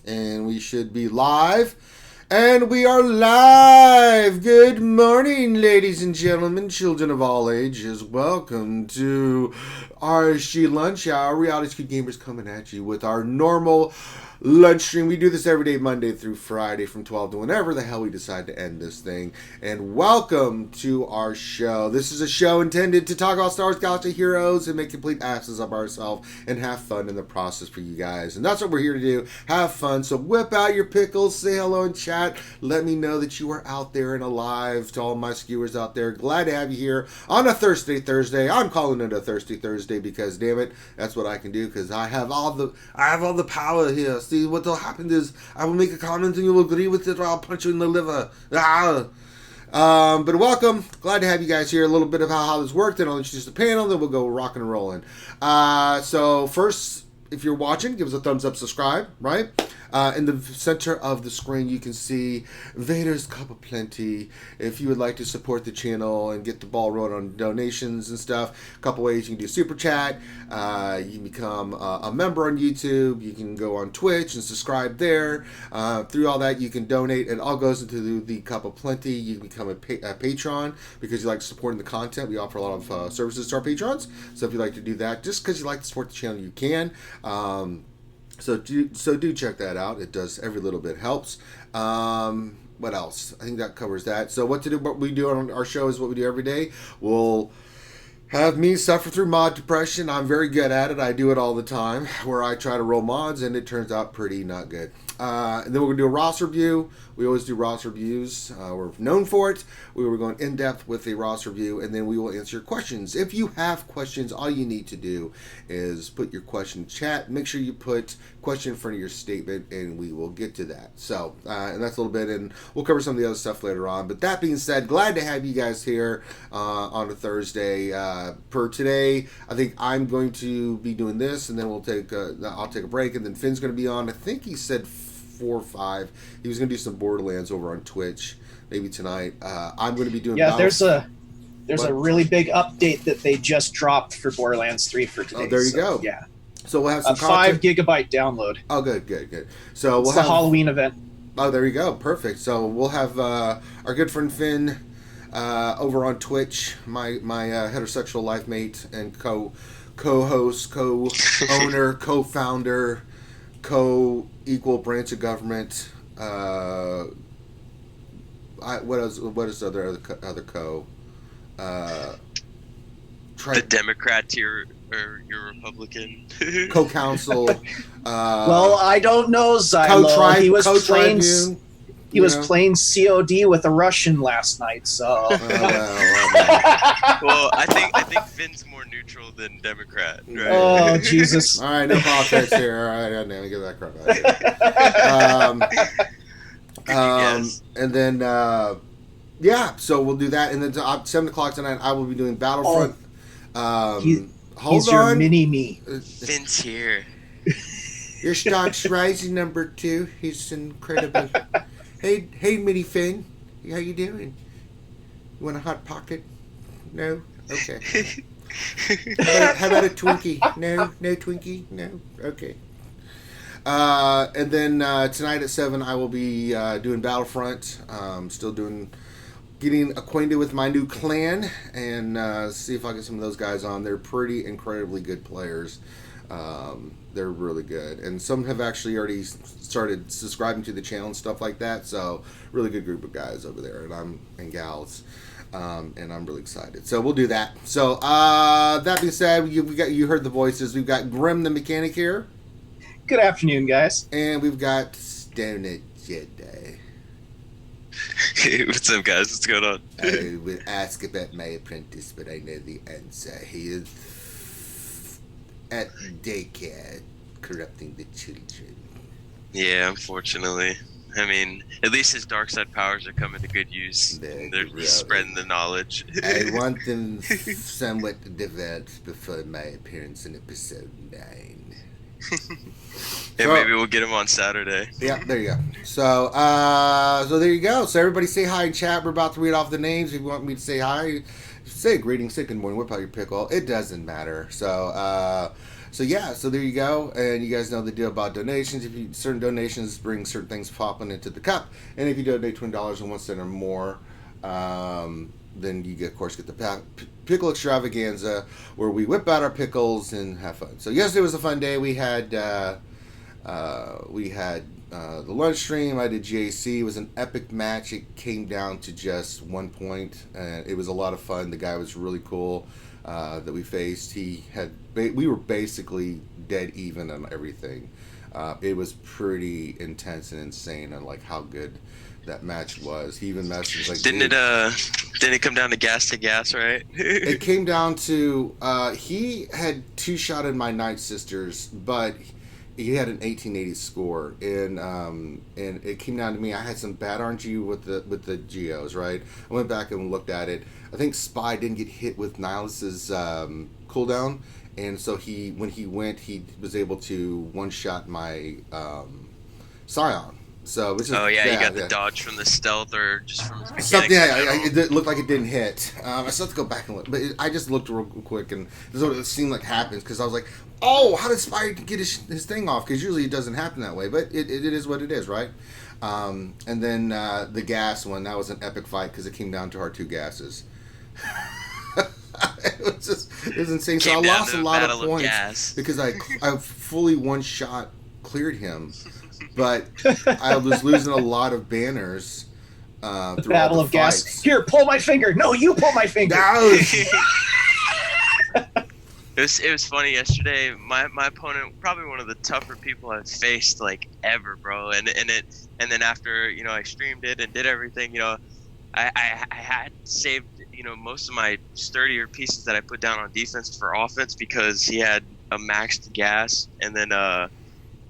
And we should be live. And we are live. Good morning, ladies and gentlemen, children of all ages. Welcome to RSG Lunch Hour. Reality Skewed Gamers coming at you with our normal lunch stream. We do this every day, Monday through Friday from 12 to whenever the hell we decide to end this thing. And welcome to our show. This is a show intended to talk about Star Wars Galaxy heroes and make complete asses of ourselves and have fun in the process for you guys. And that's what we're here to do. Have fun. So whip out your pickles, say hello in chat. Let me know that you are out there and alive. To all my skewers out there, glad to have you here on a Thursday. I'm calling it a Thursday because damn it, that's what I can do because I have all the power here. See, what will happen is I will make a comment and you will agree with it or I'll punch you in the liver. But welcome. Glad to have you guys here. A little bit of how this worked, and I'll introduce the panel, then we'll go rocking and rolling. So first, if you're watching, give us a thumbs up, subscribe, right? In the center of the screen, you can see Vader's Cup of Plenty. If you would like to support the channel and get the ball rolling on donations and stuff, a couple ways. You can do super chat. You can become a member on YouTube. You can go on Twitch and subscribe there. Through all that, you can donate. It all goes into the Cup of Plenty. You can become a patron because you like supporting the content. We offer a lot of services to our patrons. So if you'd like to do that, just because you like to support the channel, you can. So do check that out. It does, every little bit helps. What else? I think that covers that. So what we do on our show is what we do every day. We'll have me suffer through mod depression. I'm very good at it. I do it all the time, where I try to roll mods and it turns out pretty not good. And then we're going to do a roster review. We always do roster reviews. We're known for it. We were going in-depth with a roster review, and then we will answer your questions. If you have questions, all you need to do is put your question in chat. Make sure you put question in front of your statement, and we will get to that. So, and that's a little bit, and we'll cover some of the other stuff later on. But that being said, glad to have you guys here on a Thursday. Per today, I think I'm going to be doing this, and then I'll take a break, and then Finn's going to be on. I think he said 4 or 5. He was going to do some Borderlands over on Twitch maybe tonight. I'm going to be doing there's a really big update that they just dropped for Borderlands 3 for today. Oh, there you go. Yeah, so we'll have some 5 gigabyte download. Oh, good. So it's the Halloween event. Oh, there you go. Perfect. So we'll have our good friend Finn over on Twitch, my heterosexual life mate and co-host, co-owner, co-founder, co-equal branch of government. What is other co? The Democrat or your Republican co-counsel. Well, I don't know, Zylo. He was playing. He was playing COD with a Russian last night, so. Well, I think Finn's more neutral than Democrat. Right? Oh Jesus! All right, no politics here. All right, I didn't get that crap out of here. And then so we'll do that, and then at 7 o'clock tonight, I will be doing Battlefront. He's your mini-me. Finn's here. Your stock's rising, number 2. He's incredible. Hey, Mini Finn, how you doing? You want a hot pocket? No? Okay. How about a Twinkie? No Twinkie? No? Okay. And then tonight at 7, I will be doing Battlefront. Still getting acquainted with my new clan and see if I get some of those guys on. They're pretty incredibly good players. They're really good, and some have actually already started subscribing to the channel and stuff like that. So, really good group of guys over there, and gals, and I'm really excited. So we'll do that. So that being said, you heard the voices. We've got Grim the Mechanic here. Good afternoon, guys. And we've got Stoner Jedi. Hey, what's up, guys? What's going on? I would ask about my apprentice, but I know the answer. He is at daycare, corrupting the children. Yeah, unfortunately. I mean, at least his dark side powers are coming to good use. They're spreading the knowledge. I want them somewhat developed before my appearance in episode 9. Yeah, maybe we'll get him on Saturday. Yeah, there you go. So there you go. So everybody say hi in chat. We're about to read off the names. If you want me to say hi, say greetings, say good morning, whip out your pickle. It doesn't matter. So there you go. And you guys know the deal about donations. If you certain donations bring certain things popping into the cup, and if you donate $20.01 or more, then you get, of course, get the pickle extravaganza where we whip out our pickles and have fun. So yesterday was a fun day. We had the lunch stream. I did GAC. It was an epic match. It came down to just 1 point, and it was a lot of fun. The guy was really cool that we faced. We were basically dead even on everything. It was pretty intense and insane on like how good that match was. He even messaged like, didn't it come down to gas, right? It came down to he had two-shotted my Night Sisters, but he had an 1880 score, and it came down to me. I had some bad RNG with the Geos, right? I went back and looked at it. I think Spy didn't get hit with Nihilus's cooldown, and so when he went, he was able to one-shot my Scion. So which is, you got the dodge from the stealth or just from the something. It looked like it didn't hit. I still have to go back and look, but I just looked real quick, and this is what it seemed like happens because I was like, oh, how did Spy get his thing off? Because usually it doesn't happen that way, but it is what it is, right? And then the gas one, that was an epic fight because it came down to our two gases. it was insane. So I lost a lot of points because I fully one shot cleared him. But I was losing a lot of banners through Battle all the of fights. Gas. Here, pull my finger. No, you pull my finger. It was funny yesterday. My opponent, probably one of the tougher people I've faced like ever, bro. And then after I streamed it and did everything, I had saved most of my sturdier pieces that I put down on defense for offense because he had a maxed gas and then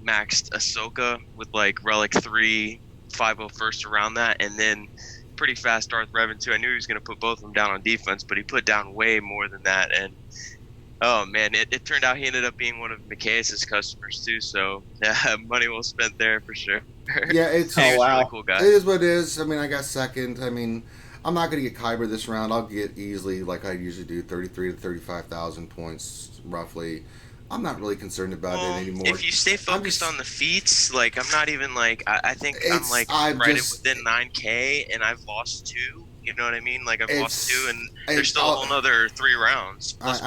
maxed Ahsoka with like Relic 3, 501st around that, and then pretty fast Darth Revan too. I knew he was going to put both of them down on defense, but he put down way more than that. And oh man, it turned out he ended up being one of Micaeus' customers too. So money well spent there for sure. Yeah, it's a really cool guy. It is what it is. I mean, I got second. I mean, I'm not going to get Kyber this round. I'll get easily, like I usually do, 33 to 35,000 points roughly. I'm not really concerned about it anymore. If you stay focused on the feats, like I'm not even like I think I'm like within 9K and I've lost 2. You know what I mean? Like I've lost 2 and there's still a whole another 3 rounds. But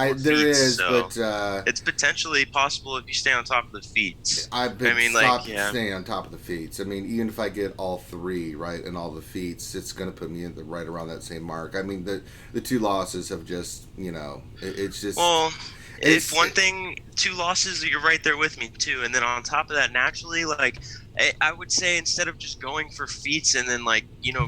it's potentially possible if you stay on top of the feats. Staying on top of the feats. I mean, even if I get all 3 right and all the feats, it's going to put me in right around that same mark. I mean, the 2 losses have just it's just. Well, if one thing, 2 losses, you're right there with me too. And then on top of that, naturally, like I would say, instead of just going for feats and then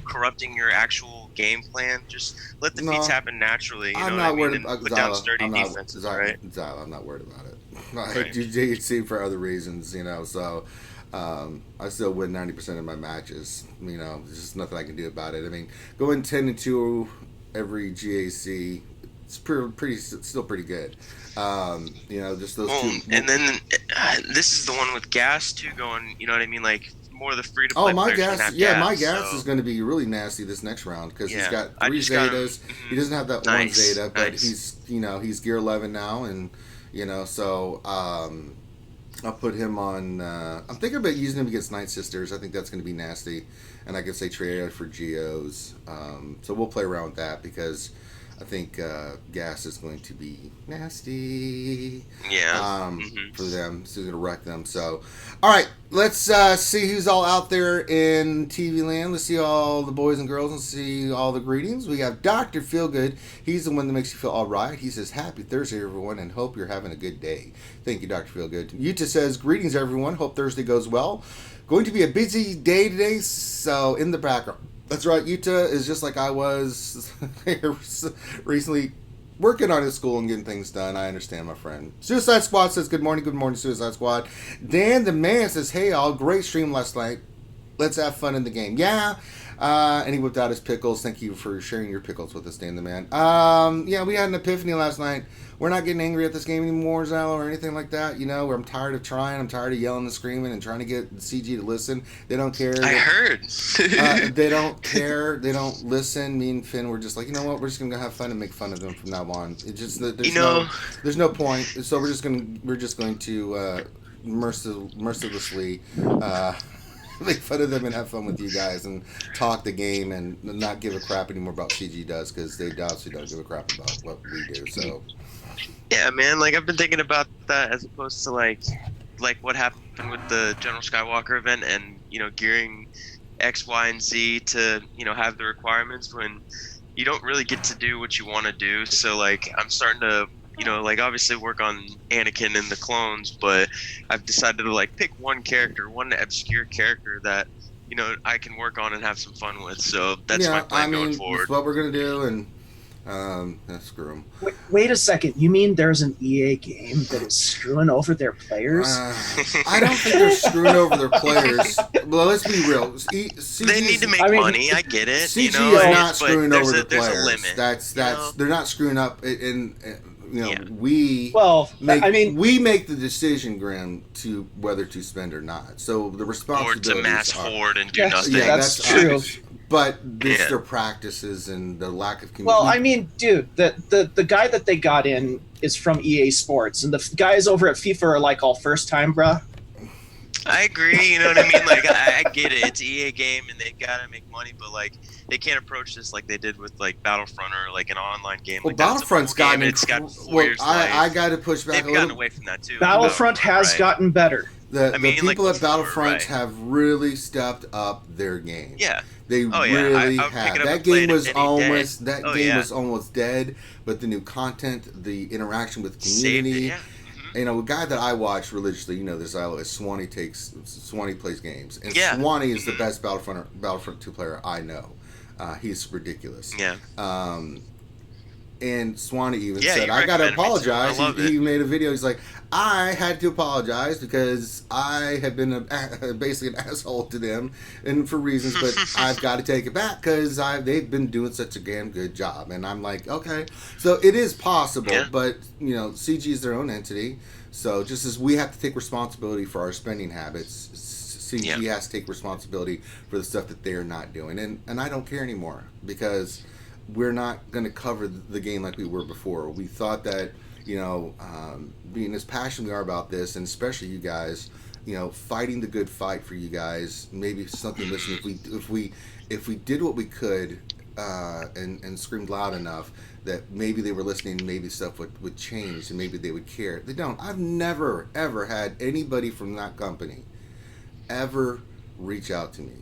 corrupting your actual game plan, just let the feats happen naturally. I'm not worried about put down sturdy defenses, right? I'm not worried about it. I do JHC for other reasons, so I still win 90% of my matches. There's just nothing I can do about it. I mean, going 10-2 every GAC, it's still pretty good. Just those 2. And then this is the one with gas too going. You know what I mean? Like more of the free to play. Oh, my gas! My gas is going to be really nasty this next round because he's got 3 Zetas. He doesn't have that one Zeta, but he's gear 11 now, and so I'll put him on. I'm thinking about using him against Night Sisters. I think that's going to be nasty, and I could say Trey for Geos. So we'll play around with that because I think gas is going to be nasty. Yeah. For them, it's going to wreck them. So, all right, let's see who's all out there in TV land. Let's see all the boys and girls and see all the greetings. We have Dr. Feelgood. He's the one that makes you feel all right. He says, "Happy Thursday, everyone, and hope you're having a good day." Thank you, Dr. Feelgood. Yuta says, "Greetings, everyone. Hope Thursday goes well. Going to be a busy day today, so in the background." That's right, Yuta is just like I was recently, working on his school and getting things done. I understand, my friend. Suicide Squad says, good morning, Suicide Squad. Dan the Man says, hey, all, great stream last night. Let's have fun in the game. Yeah, And he whipped out his pickles. Thank you for sharing your pickles with us, Dan the Man. Yeah, we had an epiphany last night. We're not getting angry at this game anymore, Zalo, or anything like that. You know, where I'm tired of trying. I'm tired of yelling and screaming and trying to get CG to listen. They don't care. I heard. They don't care. They don't listen. Me and Finn were just like, you know what? We're just gonna have fun and make fun of them from now on. It just there's no point. So we're just going to mercilessly make fun of them and have fun with you guys and talk the game and not give a crap anymore about CG does, because they obviously don't give a crap about what we do. So yeah, man, like I've been thinking about that as opposed to like what happened with the General Skywalker event and, you know, gearing X, Y, and Z to, you know, have the requirements when you don't really get to do what you want to do. So like I'm starting to, you know, like obviously work on Anakin and the clones, but I've decided to like pick one obscure character that, you know, I can work on and have some fun with. So that's my plan going forward. That's what we're gonna do, and screw them. Wait a second. You mean there's an EA game that is screwing over their players? I don't think they're screwing over their players. Well, let's be real. They need to make money. I get it. CG you know, is not screwing over the players. There's a limit. That's they're not screwing up in you know, yeah. we make the decision, Graham, to whether to spend or not. So the responsibilities or to mass hoard and do nothing. Yeah, that's true. But it's their practices and the lack of community. Well, I mean, dude, the guy that they got in is from EA Sports, and the guys over at FIFA are like all first time, bruh. I agree, you know what I mean? Like, I get it. It's EA game, and they gotta make money, but like, they can't approach this like they did with like Battlefront or like an online game. Well, like, Battlefront's gotten. It's got 4 years I got to push back. They've gotten away from that too. Battlefront has gotten better. The people at Battlefront have really stepped up their game. Yeah. They really have. That game was almost dead, but the new content, the interaction with community. You know, a guy that I watch religiously, you know this, is Swanee plays games. And Swanee is the best Battlefront 2 player I know. He's ridiculous. Yeah. And Swanee even said, I got to apologize. He made a video. He's like, I had to apologize because I have been basically an asshole to them and for reasons, but I've got to take it back because they've been doing such a damn good job. And I'm like, okay. So it is possible, but, you know, CG is their own entity. So just as we have to take responsibility for our spending habits, CG has to take responsibility for the stuff that they're not doing. And I don't care anymore because we're not going to cover the game like we were before. We thought that, you know, being as passionate we are about this, and especially you guys, you know, fighting the good fight for you guys, maybe something missing. If we did what we could and screamed loud enough that maybe they were listening, maybe stuff would change and maybe they would care. They don't. I've never ever had anybody from that company ever reach out to me,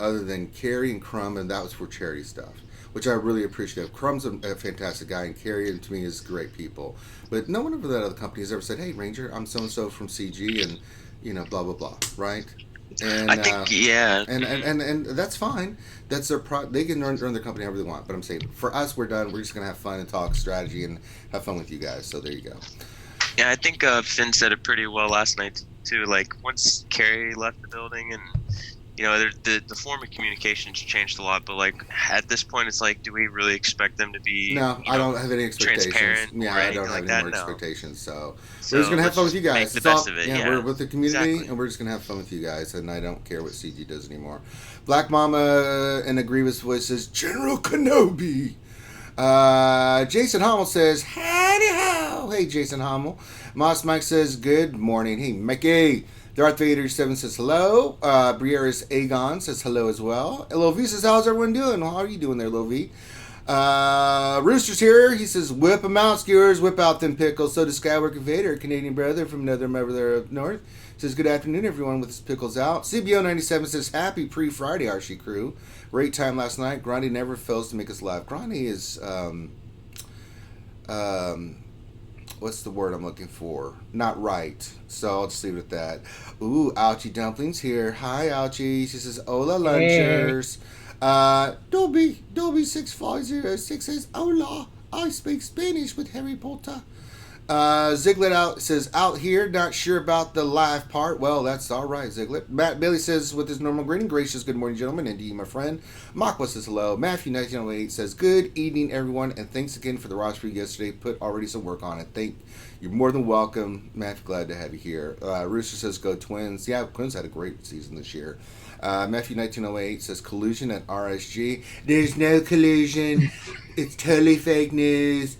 other than Carrie and Crumb, and that was for charity stuff, which I really appreciate. Crumb's a fantastic guy, and Carrie, and to me, is great people. But no one over that other company has ever said, "Hey, Ranger, I'm so and so from CG, and you know, blah blah blah." Right? And I think, and that's fine. That's their they can run their company however they want. But I'm saying, for us, we're done. We're just gonna have fun and talk strategy and have fun with you guys. So there you go. Yeah, I think Finn said it pretty well last night too. Like once Carrie left the building, and you know, the form of communication's changed a lot. But like at this point, it's like, do we really expect them to be? No, I don't have any expectations. Transparent. Yeah, I don't have like any more expectations. So we're just gonna have fun with you guys. Make the best of it. Yeah, we're with the community, and we're just gonna have fun with you guys. And I don't care what CG does anymore. Black Mama in a grievous voice says, "General Kenobi." Jason Hommel says, "Howdy ho." Hey, Jason Hommel. Moss Mike says, "Good morning." Hey, Mikey. Darth Vader 7 says hello. Brieris Aegon says hello as well. Lil V says, "How's everyone doing?" Well, how are you doing there, Lil V? Rooster's here. He says, "Whip 'em out, skewers. Whip out them pickles." So does Skywalker Vader, a Canadian brother from another mother up north. Says, "Good afternoon, everyone, with his pickles out." CBO 97 says, "Happy pre-Friday, Archie crew. Great time last night. Grandi never fails to make us laugh." Grandi is, what's the word I'm looking for? Not right. So I'll just leave it at that. Ooh, Ouchie Dumplings here. Hi, Ouchie. She says, "Hola, lunchers." Dolby 6506 says, "Hola, I speak Spanish with Harry Potter." Ziglet out says, out here, not sure about the live part. Well, that's all right, Ziglet. Matt Bailey says, with his normal greeting, gracious good morning, gentlemen, and to you, my friend. Makwa says hello. Matthew 1908 says, good evening, everyone, and thanks again for the roster yesterday. Put already some work on it. You're more than welcome, Matthew. Glad to have you here. Rooster says, go Twins. Yeah, Twins had a great season this year. Matthew 1908 says, collusion at RSG. There's no collusion. It's totally fake news.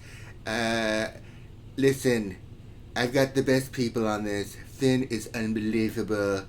Listen, I've got the best people on this. Finn is unbelievable.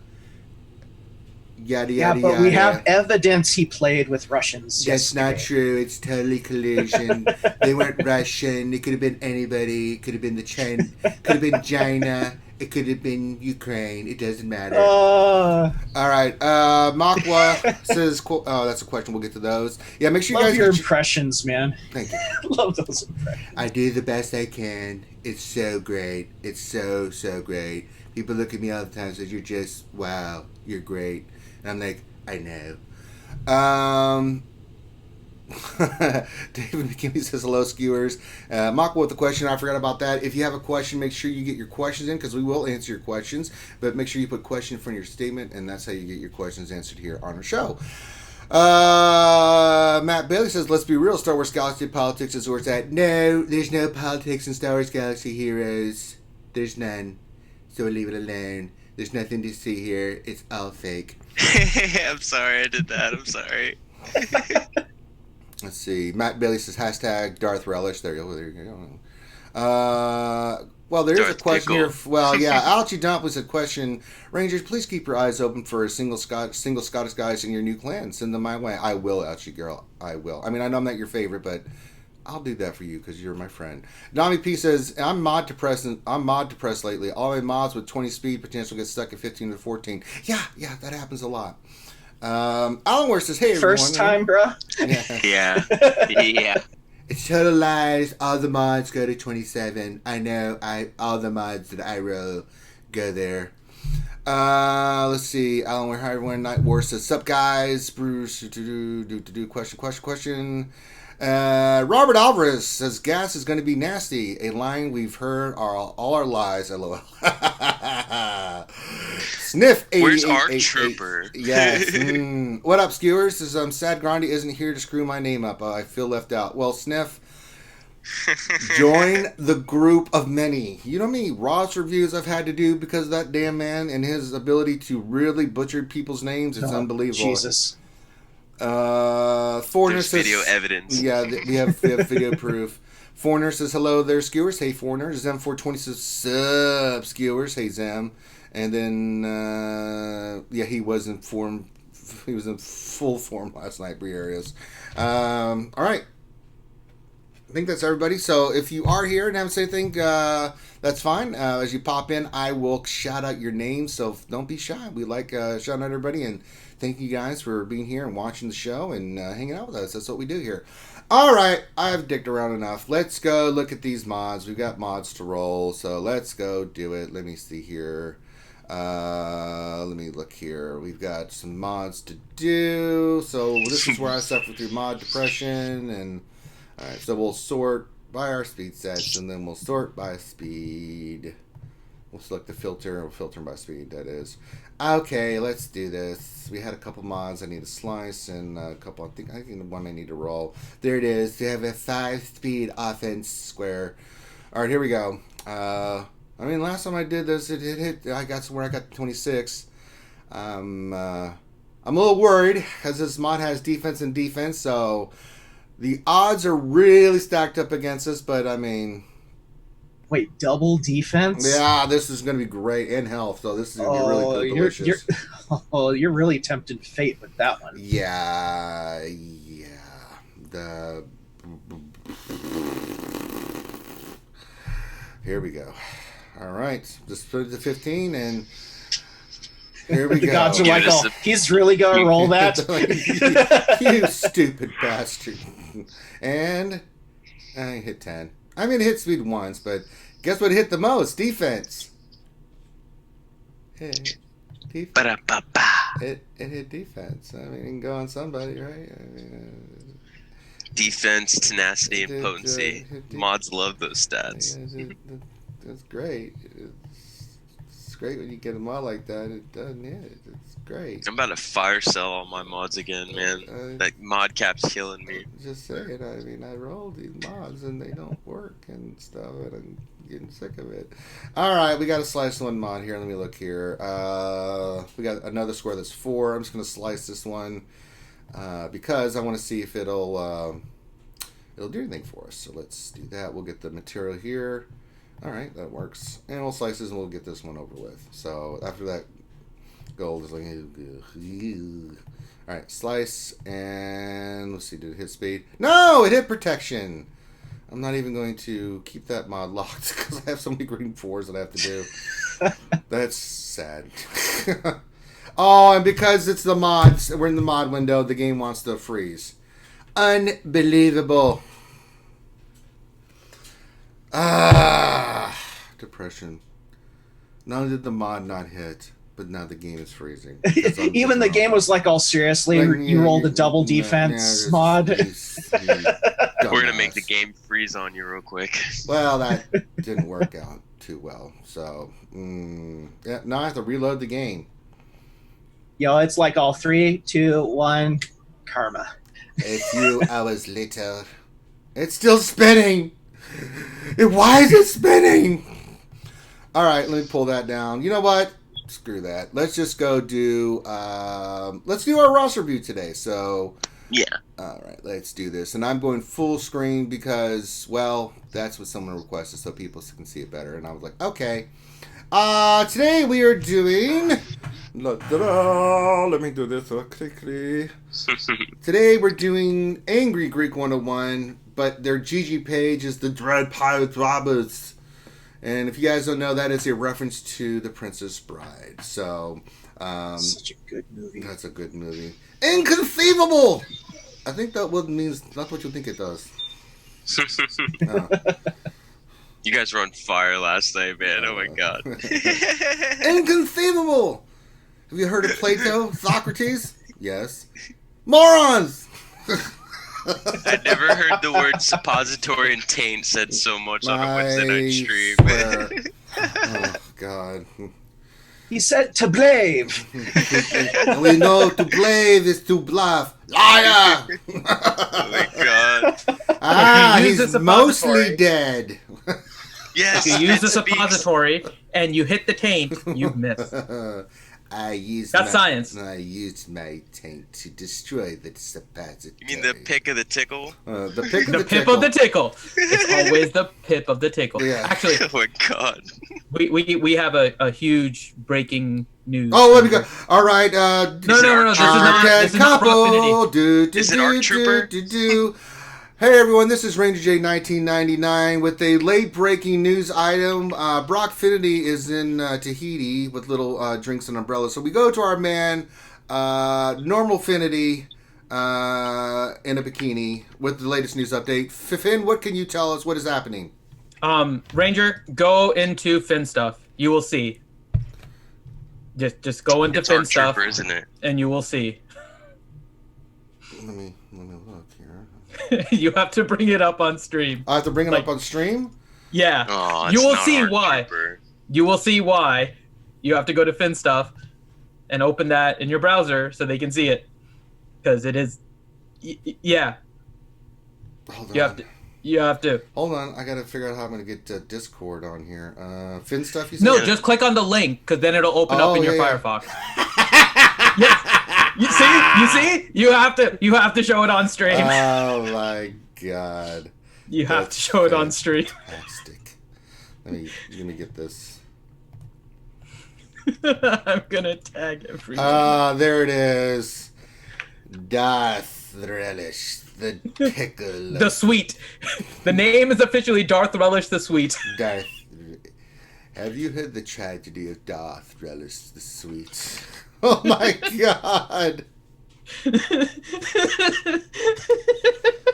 Yada, yada, but yada. We have evidence he played with Russians. That's not true. It's totally collusion. They weren't Russian. It could have been anybody. It could have been could have been China. It could have been Ukraine. It doesn't matter. All right. Makwa says, oh, that's a question. We'll get to those. Yeah, make sure you love guys... your impressions, man. Thank you. Love those impressions. I do the best I can. It's so great. It's so, so great. People look at me all the time and say, you're just, wow, you're great. And I'm like, I know. David McKinney says, hello, skewers. Makwa with the question. I forgot about that. If you have a question, make sure you get your questions in, because we will answer your questions. But make sure you put question in front of your statement, and that's how you get your questions answered here on our show. Matt Bailey says, let's be real, Star Wars Galaxy politics is where it's at. No, there's no politics in Star Wars Galaxy Heroes. There's none. So we'll leave it alone. There's nothing to see here. It's all fake. I'm sorry I did that. I'm sorry. Let's see. Matt Bailey says, hashtag Darth Relish. There you go. Well, there's Darth a question Pickle. Here. Well, yeah. Alchie Dumpling said, question, Rangers, please keep your eyes open for a single Scottish guys in your new clan. Send them my way. I will, Alchie girl. I will. I mean, I know I'm not your favorite, but I'll do that for you because you're my friend. Nami P says, I'm mod depressed lately. All my mods with 20 speed potential get stuck at 15 to 14. Yeah, that happens a lot. Alan Ware says, hey, everyone. First time, bro? Yeah. It's total lies. All the mods go to 27. I know. All the mods that I roll go there. Let's see. Alan Ware, hi, everyone. Night War says, sup, guys? Bruce, question. Robert Alvarez says, gas is going to be nasty. A line we've heard all our lies. LOL. Sniff. Where's our trooper? Yes. What up, skewers? Says, sad Grandy isn't here to screw my name up. I feel left out. Well, Sniff, join the group of many. You know how many Ross reviews I've had to do because of that damn man and his ability to really butcher people's names? It's unbelievable. Jesus. Foreigner says, video evidence. Yeah, we have video proof. Foreigner says, hello there, skewers. Hey, Foreigner. Zem420 says, sup, skewers. Hey, Zem. And then, he was in full form last night, Briarius. All right. I think that's everybody. So if you are here and haven't said anything, that's fine. As you pop in, I will shout out your name. So don't be shy. We like shouting out everybody, and thank you guys for being here and watching the show and hanging out with us. That's what we do here. All right, I've dicked around enough. Let's go look at these mods. We've got mods to roll, so let's go do it. Let me see here. Let me look here. We've got some mods to do. So this is where I suffer through mod depression. And all right, so we'll sort by our speed sets, and then we'll sort by speed. We'll select the filter. We'll filter by speed. That is. Okay, let's do this. We had a couple mods I need to slice, and a couple. I think the one I need to roll. There it is. They have a 5-speed offense square. All right, here we go. I mean, last time I did this, it hit. I got somewhere. I got 26. I'm a little worried because this mod has defense and defense, so the odds are really stacked up against us. But I mean, wait, double defense? Yeah, this is going to be great, and health. So this is going to be really delicious. You're really tempting fate with that one. Yeah. Here we go. All right, just put it to 15, and here we the go. The gods are like, oh, he's really going to roll that? You stupid bastard. And I hit 10. I mean, it hit speed once, but guess what hit the most? Defense. It hit defense. I mean, you can go on somebody, right? I mean, defense, tenacity, and potency. Mods love those stats. It's great. It's great when you get a mod like that. It doesn't hit. It's great. I'm about to fire sell all my mods again, man. That mod cap's killing me. Just saying. I mean, I roll these mods and they don't work and stuff, and I'm getting sick of it. All right, we got to slice one mod here. Let me look here. We got another square that's 4. I'm just gonna slice this one because I want to see if it'll do anything for us. So let's do that. We'll get the material here. All right, that works. And we'll slice this and we'll get this one over with. So after that, gold is like, all right, slice, and let's see, did it hit speed? No, it hit protection. I'm not even going to keep that mod locked because I have so many green 4s that I have to do. That's sad. Oh, and because it's the mods, we're in the mod window, the game wants to freeze. Unbelievable. Depression. Not only did the mod not hit, but now the game is freezing. Even the game was like, all seriously, like, you rolled a double defense mod. We're gonna make the game freeze on you real quick. Well, that didn't work out too well. So, yeah, now I have to reload the game. Yo, it's like all 3, 2, 1, karma. A few hours later, it's still spinning. Why is it spinning? All right, let me pull that down. You know what? Screw that. Let's just go do. Let's do our roster view today. So. Yeah. All right, let's do this. And I'm going full screen because, well, that's what someone requested, so people can see it better. And I was like, okay. Today we are doing. Let me do this quickly. Today we're doing Angry Greek 101, but their GG page is the Dread Pirate Roberts. And if you guys don't know, that is a reference to The Princess Bride. So, such a good movie. That's a good movie. Inconceivable! I think that means not what you think it does. You guys were on fire last night, man. Oh my god. Inconceivable! Have you heard of Plato? Socrates? Yes. Morons! I never heard the word suppository and taint said so much on a Wednesday night stream. Oh, God. He said to blave. We know to blave is to bluff. Liar! Oh my god. He's mostly dead. Yes. If you use the suppository and you hit the taint, you miss. That's science. I used my taint to destroy the suppository. You mean the pick of the tickle? The pick of the pip of the tickle. It's always the pip of the tickle. Yeah. Actually, oh my god. We have a huge breaking news. Oh, let me go. All right. No. This is not Proximity. Is it Art Trooper? Hey everyone, this is Ranger J 1999 with a late-breaking news item. Brockfinity is in Tahiti with little drinks and umbrellas. So we go to our man, Normalfinity, in a bikini with the latest news update. Finn, what can you tell us? What is happening? Ranger, go into Finn stuff. You will see. Just go into Finn stuff, Trooper, isn't it? And you will see. Let me look here. You have to bring it up on stream. I have to bring it up on stream? Yeah. Oh, you will see Art why. Trooper. You will see why. You have to go to Finn stuff and open that in your browser so they can see it. Because it is... yeah. Hold on. You have to. Hold on. I got to figure out how I'm going to get Discord on here. Finn stuff, you said? No, just click on the link because then it'll open up in your Firefox. Yes. You see? You have to show it on stream. Oh my god. You have to show it on stream. Fantastic. Let me get this. I'm gonna tag everything. There it is. Darth Relish, the pickle. The Sweet. The name is officially Darth Relish the Sweet. Darth. Have you heard the tragedy of Darth Relish the Sweet? Oh my god!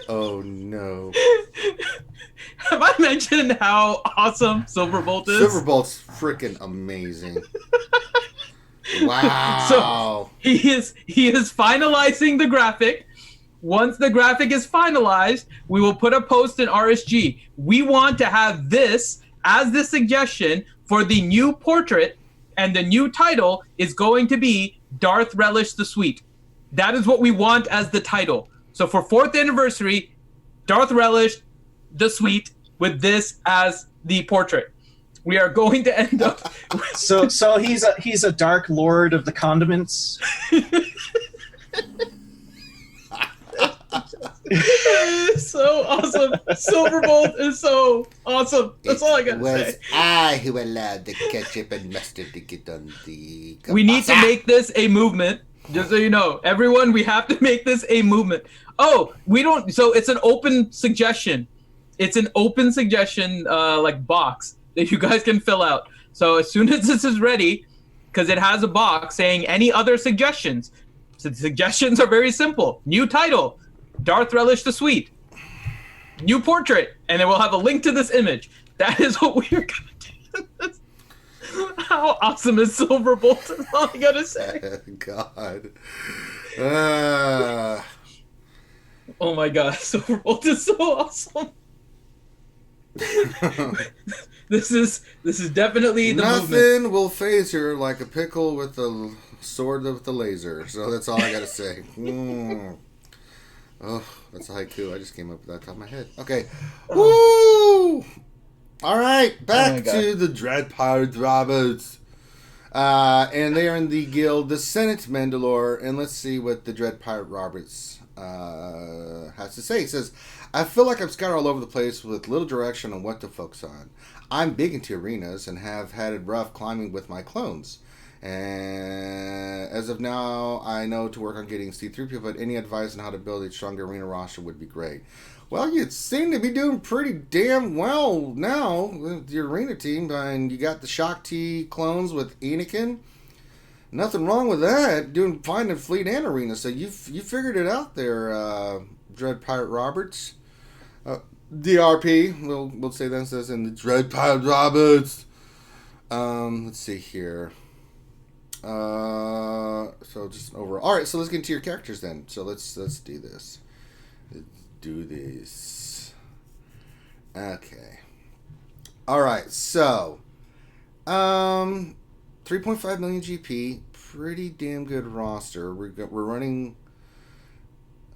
Oh no. Have I mentioned how awesome Silverbolt is? Silverbolt's freaking amazing. Wow. So he is finalizing the graphic. Once the graphic is finalized, we will put a post in RSG. We want to have this as the suggestion for the new portrait, and the new title is going to be Darth Relish the Sweet. That is what we want as the title. So for 4th anniversary, Darth Relish the Sweet with this as the portrait. We are going to end up. So he's a Dark Lord of the condiments. So awesome. Silverbolt is so awesome. That's all I got to say. It was I who allowed the ketchup and mustard to get on the kielbasa. We need to make this a movement. Just so you know, everyone, we have to make this a movement. Oh, we don't. So it's an open suggestion. It's an open suggestion, like box that you guys can fill out. So as soon as this is ready, because it has a box saying any other suggestions. So the suggestions are very simple. New title, Darth Relish the Sweet. New portrait, and then we'll have a link to this image. That is what we are going to do. How awesome is Silverbolt? That's all I gotta say. God. Oh my god, Silverbolt is so awesome. This is definitely the Nothing movement. will phase her like a pickle with a sword with the laser. So that's all I gotta say. Oh, that's a haiku. I just came up with that top of my head. Okay. Woo! All right, back to the Dread Pirate Roberts. And they are in the guild, the Senate Mandalore. And let's see what the Dread Pirate Roberts has to say. He says, I feel like I'm scattered all over the place with little direction on what to focus on. I'm big into arenas and have had it rough climbing with my clones. And as of now, I know to work on getting C3PO, but any advice on how to build a stronger arena roster would be great. Well, you seem to be doing pretty damn well now with your arena team, and you got the Shock T clones with Anakin. Nothing wrong with that. Doing fine in Fleet and Arena, so you figured it out there, Dread Pirate Roberts. DRP, we'll say that says in the Dread Pirate Roberts. Let's see here. So just overall. All right, so let's get into your characters then. So let's do this. Do this. Okay. All right. So, 3.5 million GP, pretty damn good roster. We're running.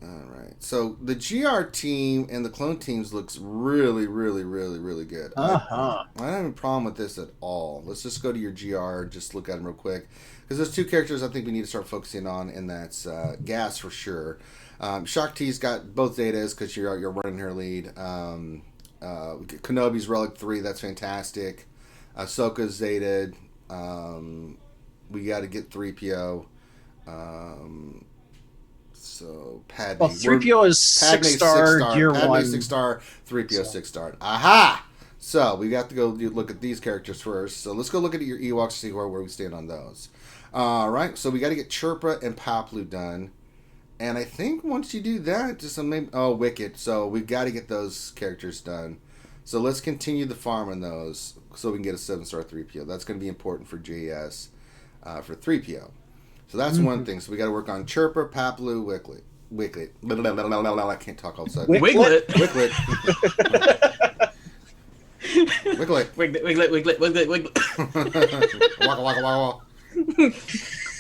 All right. So the GR team and the clone teams looks really, really, really, really good. I don't have a problem with this at all. Let's just go to your GR. Just look at them real quick, because there's two characters I think we need to start focusing on, and that's Gas for sure. Shock T's got both Zetas because you're running her lead. Kenobi's Relic 3, that's fantastic. Ahsoka's Zetaed. We got to get 3PO. So Padme. Well, 3PO is 6-star, Gear 1. Padme 6-star, 3PO 6-star. Aha! So we got to go look at these characters first. So let's go look at your Ewoks to see where we stand on those. All right. So we got to get Chirpa and Paplu done. And I think once you do that, just maybe Wicket. So we've got to get those characters done. So let's continue the farm on those so we can get a 7-star 3PO. That's going to be important for JS for 3PO. So that's one thing. So we got to work on Chirpa, Paplu, Wicket. I can't talk all of a sudden. Wiglet. Waka, waka, waka.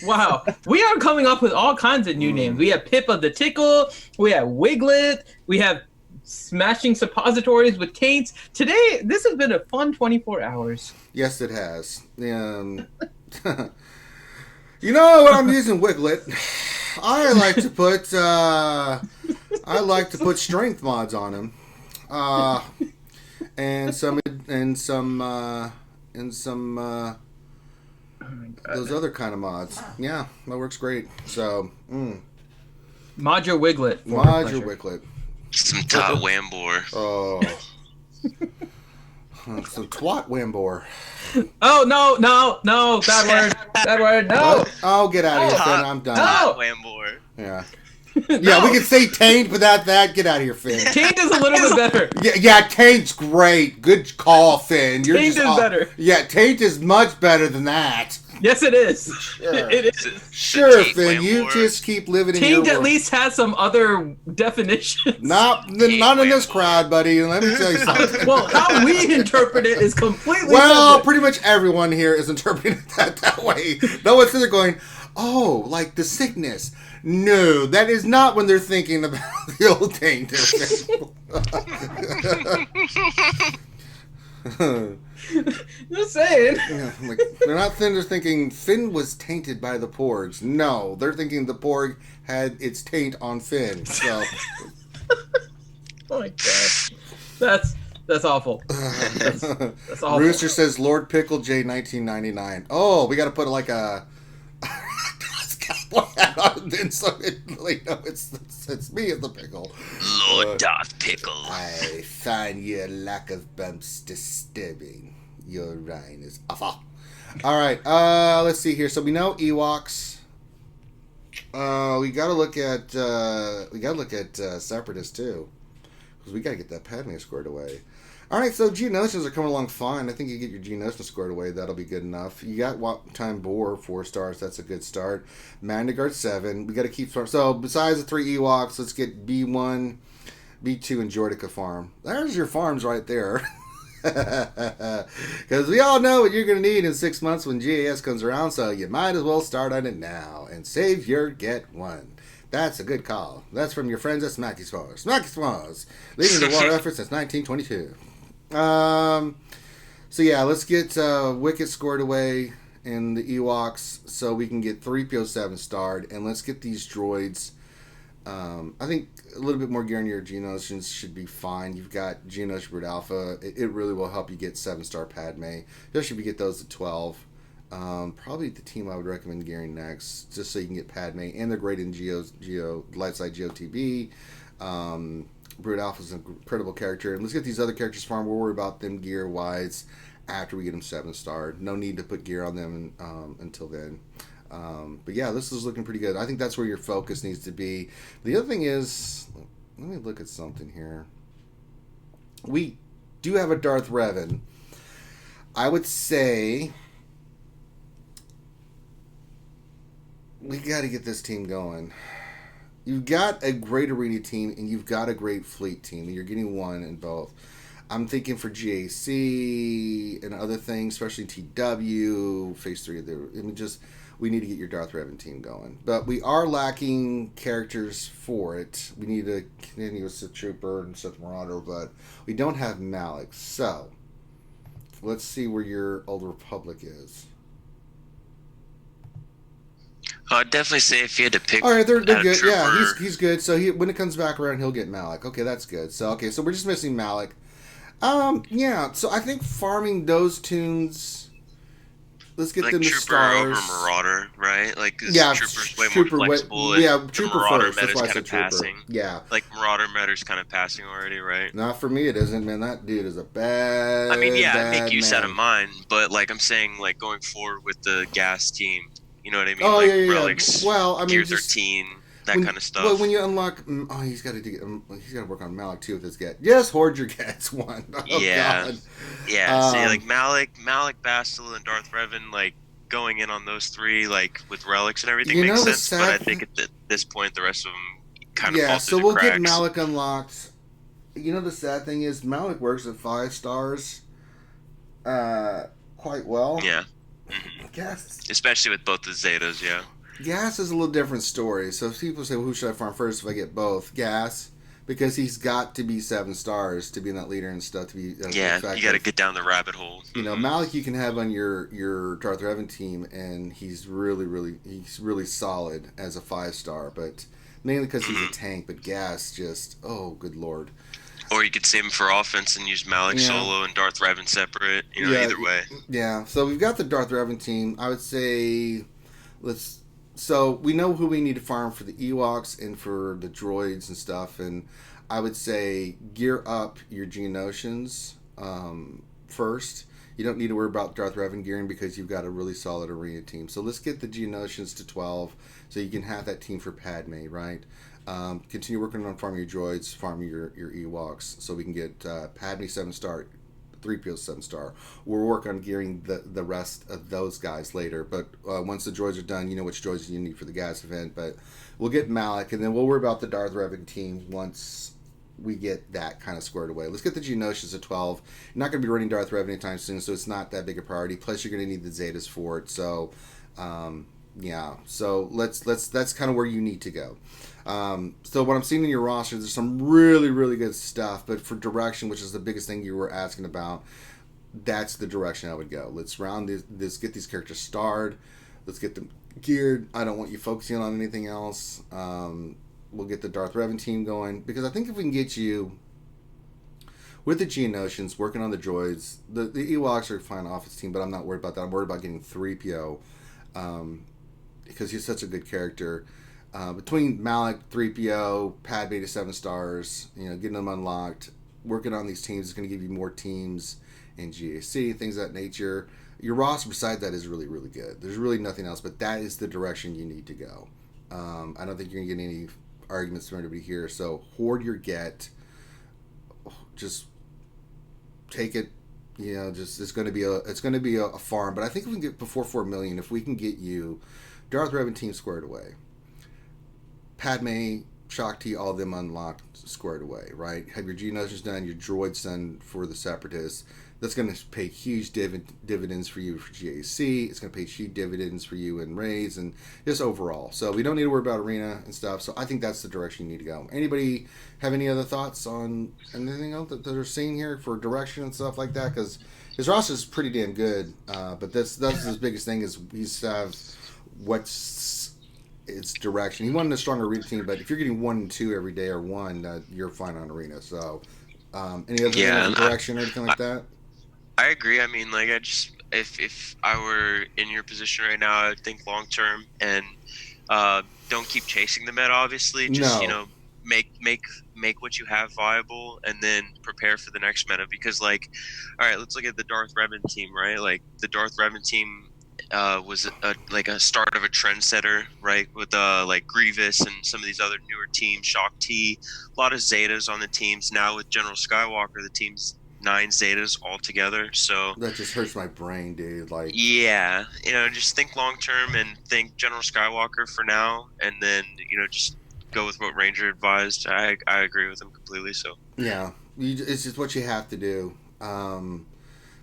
Wow, we are coming up with all kinds of new names. We have Pippa the Tickle, we have Wiglet, we have Smashing Suppositories with Taints. Today, this has been a fun 24 hours. Yes, it has. You know what I'm using Wiglet? I like to put strength mods on him, and some those other kind of mods. Yeah, that works great. So, Mod your Wiglet. Mod your Wiglet. Some tot Wambor. Oh, some twat Wambor. Oh no! Bad word! No! Oh, get out of here, Finn. I'm done. Tot Wambor. Yeah. Yeah, we could say Taint without that. Get out of here, Finn. Taint is a little bit better. Yeah, Taint's great. Good call, Finn. Taint is better. Yeah, Taint is much better than that. Yes, it is. Sure. It is. Sure, Finn. You just keep living in your world. At least has some other definitions. Not in this crowd, buddy. Let me tell you something. Well, how we interpret it is completely well, different. pretty much everyone here is interpreting that way. No one's sitting there going, oh, like the sickness. No, that is not when they're thinking about the old thing. Just saying. Yeah, like, they're not thinking Finn was tainted by the porgs. No, they're thinking the porg had its taint on Finn. So, oh my god, that's awful. That's awful. Rooster says Lord Pickle J 1999. Oh, we got to put like a then so it's me as the pickle. Lord Darth Pickle. I find your lack of bumps disturbing. Your rhyme is awful. All right, let's see here. So we know Ewoks. We gotta look at Separatists too, because we gotta get that Padme squared away. All right, so Geonosians are coming along fine. I think you get your Geonosians squared away. That'll be good enough. You got Time Boar 4 stars. That's a good start. Mandagard 7. We got to keep. So besides the 3 Ewoks, let's get B1, B2, and Jordica farm. There's your farms right there. Because we all know what you're going to need in 6 months when GAS comes around. So you might as well start on it now and save your get one. That's a good call. That's from your friends at Smacky Spars. Smacky Spars, leading the war effort since 1922. So yeah, let's get Wicket scored away in the Ewoks so we can get 3PO 7 starred, and let's get these droids. I think a little bit more gear in your Geonosians should be fine. You've got Geonosian Brood Alpha. It really will help you get 7-star Padme, especially if you get those at 12. Probably the team I would recommend gearing next, just so you can get Padme, and they're great in light side GOTB. Brood Alpha is an incredible character, and let's get these other characters farmed. We'll worry about them gear wise after we get them 7-star. No need to put gear on them until then. But yeah, this is looking pretty good. I think that's where your focus needs to be. The other thing is, let me look at something here. We do have a Darth Revan. I would say we got to get this team going. You've got a great arena team, and you've got a great fleet team. You're getting one in both. I'm thinking for GAC and other things, especially TW, Phase 3. We need to get your Darth Revan team going. But we are lacking characters for it. We need a continuous Sith Trooper and Sith Marauder, but we don't have Malik. So, let's see where your Old Republic is. I'd definitely say if you had to pick. All right, they're good. Trooper. Yeah, he's good. So when it comes back around, he'll get Malik. Okay, that's good. So we're just missing Malik. Yeah. So I think farming those tunes. Let's get them the stars. Trooper over Marauder, right? Like Trooper's way Trooper more flexible. Trooper Marauder first. That's why I said Trooper. Passing. Yeah. Like Marauder meta's kind of passing already, right? Not for me, it isn't, man. That dude is a bad. I mean, yeah, I make use out of mine, but like I'm saying, like going forward with the gas team. You know what I mean? Oh, like yeah. Relics, well, I mean, Gear 13, that kind of stuff. Well, when you unlock... Oh, he's got to work on Malik, too, with his get. Yes, hoard your gets one. Oh, yeah. God. Yeah, see, like Malik, Bastila, and Darth Revan, like, going in on those 3, like, with Relics and everything makes sense, but I think at this point, the rest of them kind of fall through the cracks. Get Malik unlocked. You know, the sad thing is, Malik works at 5 stars quite well. Yeah. Mm-hmm. Gas, especially with both the Zetas, yeah. Gas is a little different story. So if people say, well, who should I farm first if I get both? Gas, because he's got to be 7 stars to be in that leader and stuff. To be you got to get down the rabbit hole. You know, Malik you can have on your Darth Revan team, and he's really solid as a 5-star, but mainly because he's a tank. But Gas just, oh, good lord. Or you could save him for offense and use Malik solo and Darth Revan separate. You know, either way. Yeah. So we've got the Darth Revan team. I would say, so we know who we need to farm for the Ewoks and for the droids and stuff. And I would say gear up your Geonosians first. You don't need to worry about Darth Revan gearing because you've got a really solid arena team. So let's get the Geonosians to 12 so you can have that team for Padme, right? Continue working on farming your droids, farming your Ewoks, so we can get Padme 7-star, 3PO 7-star. We'll work on gearing the rest of those guys later. But once the droids are done, you know which droids you need for the gas event. But we'll get Malik, and then we'll worry about the Darth Revan team once we get that kind of squared away. Let's get the Geonosians at 12. You're not going to be running Darth Revan anytime soon, so it's not that big a priority. Plus, you're going to need the Zetas for it. So, yeah. So that's kind of where you need to go. So what I'm seeing in your roster, there's some really, really good stuff. But for direction, which is the biggest thing you were asking about, that's the direction I would go. Let's round this, get these characters starred. Let's get them geared. I don't want you focusing on anything else. We'll get the Darth Revan team going, because I think if we can get you with the Geonosians working on the droids, the Ewoks are fine off its team, but I'm not worried about that. I'm worried about getting 3PO because he's such a good character. Between Malik, 3PO, Padme to 7 stars, getting them unlocked, working on these teams is going to give you more teams in GAC, things of that nature. Your roster beside that is really, really good. There's really nothing else, but that is the direction you need to go. I don't think you're going to get any arguments from anybody here. So hoard your get. Just take it. It's going to be a farm. But I think if we can get before 4 million, if we can get you Darth Revan team squared away, Padme, Shakti, all of them unlocked, squared away, right? Have your Geonosians done, your droids done for the Separatists. That's going to pay huge dividends for you for GAC. It's going to pay huge dividends for you in raids and just overall. So we don't need to worry about arena and stuff. So I think that's the direction you need to go. Anybody have any other thoughts on anything else that they're seeing here for direction and stuff like that? Because his roster is pretty damn good. But that's his biggest thing is he's what's its direction. He wanted a stronger arena team, but if you're getting 1 and 2 every day or 1, you're fine on arena. So any other direction or anything like that? I agree. I mean, like, if I were in your position right now, I would think long term and don't keep chasing the meta. Obviously, just make what you have viable and then prepare for the next meta. Because, like, all right, let's look at the Darth Revan team, right? Like the Darth Revan team was a start of a trendsetter, right? With like Grievous and some of these other newer teams, Shock T, a lot of Zetas on the teams. Now with General Skywalker, the team's 9 Zetas all together. So that just hurts my brain, dude. Like, yeah, just think long term and think General Skywalker for now, and then just go with what Ranger advised. I agree with him completely. So yeah, it's just what you have to do.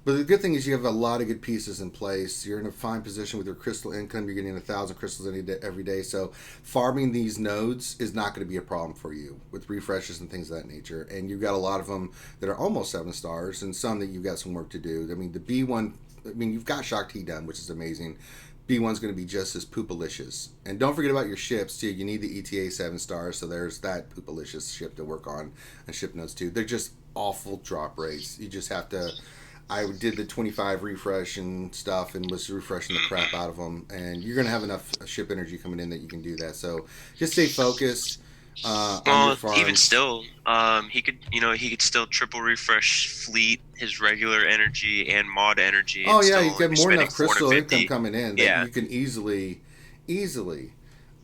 But the good thing is you have a lot of good pieces in place. You're in a fine position with your crystal income. You're getting 1,000 crystals every day. So farming these nodes is not going to be a problem for you with refreshes and things of that nature. And you've got a lot of them that are almost 7 stars and some that you've got some work to do. I mean, the B1, you've got Shock T done, which is amazing. B1's going to be just as poopalicious. And don't forget about your ships, too. You need the ETA 7 stars, so there's that poopalicious ship to work on and ship nodes, too. They're just awful drop rates. You just have to... I did the 25 refresh and stuff and was refreshing the crap out of them. And you're going to have enough ship energy coming in that you can do that. So just stay focused on your farms. Even still, he could still triple refresh fleet, his regular energy and mod energy. Oh, yeah, you get more than enough crystal income coming in that you can easily.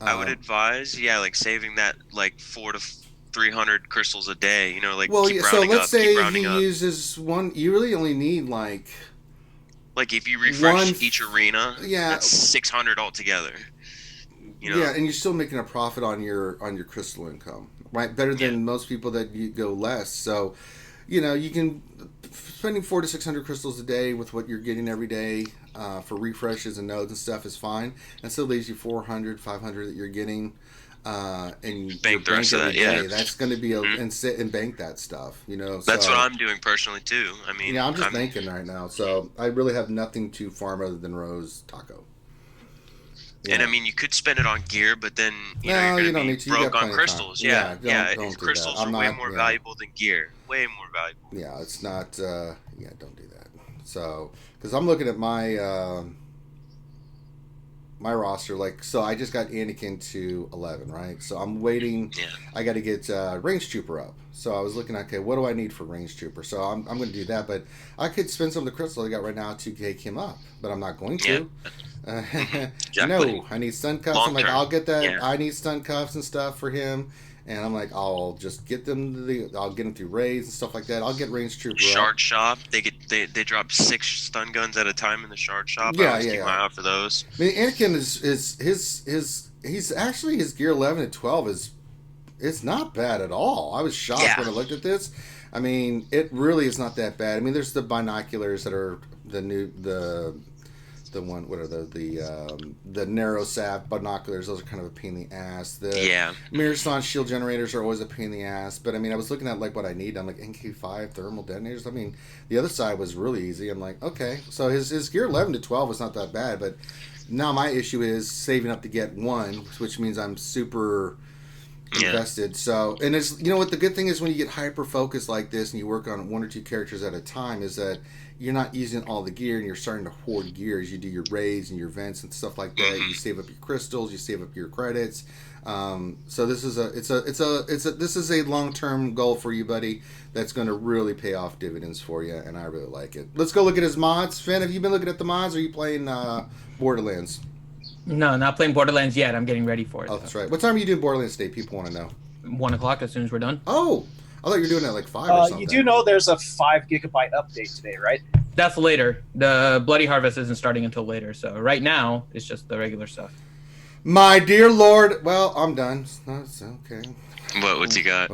I would advise, like saving that like 400 to 300 crystals a day, keep rounding so let's up, say he uses one. You really only need like if you refresh each arena, that's 600 altogether. Yeah, and you're still making a profit on your crystal income, right? Better than most people that you go less. So, you can spending 400 to 600 crystals a day with what you're getting every day for refreshes and nodes and stuff is fine, and still leaves you 400, 500 that you're getting. And bank the rest of that. Yeah, that's going to be and sit and bank that stuff. That's what I'm doing personally too. I mean, I'm just banking right now, so I really have nothing to farm other than Rose Taco. Yeah. And I mean, you could spend it on gear, but then you're going to be broke on crystals. Don't crystals are way more valuable than gear. Way more valuable. Yeah, it's not. Don't do that. So, because I'm looking at my. My roster, so I just got Anakin to 11, right? So I'm waiting. Yeah. I got to get Range Trooper up. So I was looking at, okay, what do I need for Range Trooper? So I'm going to do that, but I could spend some of the crystals I got right now to take him up, but I'm not going to. Exactly. No, I need stun cuffs. I'm like, I'll get that. Yeah. I need stun cuffs and stuff for him, And I'm like, I'll just get them I'll get them through raids and stuff like that. I'll get range trooper. Shard shop. They drop 6 stun guns at a time in the shard shop. I always keep my eye out for those. I mean, Anakin his gear 11 and 12 it's not bad at all. I was shocked when I looked at this. I mean, it really is not that bad. I mean, there's the binoculars that are the narrow SAV binoculars. Those are kind of a pain in the ass. The Mirror shield generators are always a pain in the ass. But I mean, I was looking at like what I need. I'm like NK5 thermal detonators. I mean, the other side was really easy. I'm like, okay, so his gear 11 to 12 is not that bad. But now my issue is saving up to get one, which means I'm super invested. So, and it's, you know what the good thing is when you get hyper focused like this and you work on 1 or 2 characters at a time is that you're not using all the gear and you're starting to hoard gear as you do your raids and your vents and stuff like that. You save up your crystals, you save up your credits. So this is a long-term goal for you, buddy. That's going to really pay off dividends for you, and I really like it. Let's go look at his mods. Finn, have you been looking at the mods? Or are you playing Borderlands? No, not playing Borderlands yet. I'm getting ready for it. Oh, that's right. What time are you doing Borderlands today? People want to know. 1 o'clock as soon as we're done. Oh, I thought you were doing it at like 5 or something. You do know there's a 5 gigabyte update today, right? That's later. The Bloody Harvest isn't starting until later. So right now, it's just the regular stuff. My dear Lord. Well, I'm done. That's okay. What's he got?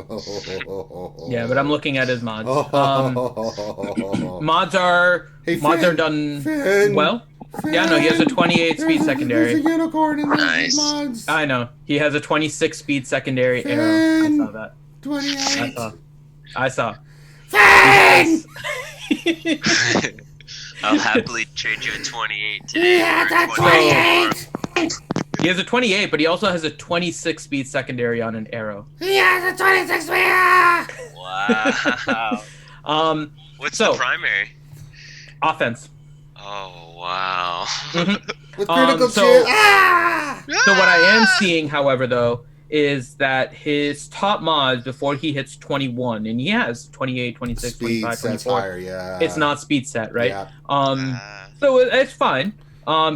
Yeah, but I'm looking at his mods. Mods are done well. Finn. Yeah, no, he has a 28 speed secondary. There's a unicorn in nice. Mods. I know. He has a 26 speed secondary arrow. I saw that. 28. I saw. Finn! I'll happily trade you a 28 today. Yeah, that's 28. He has a 28, but he also has a 26 speed secondary on an arrow. He has a 26 speed. Wow. What's the primary? Offense. Oh wow. With critical so what I am seeing, however, though, is that his top mods before he hits 21, and he has 28, 26, speed 25, 24. Higher, yeah. It's not speed set, right? Yeah. So it's fine.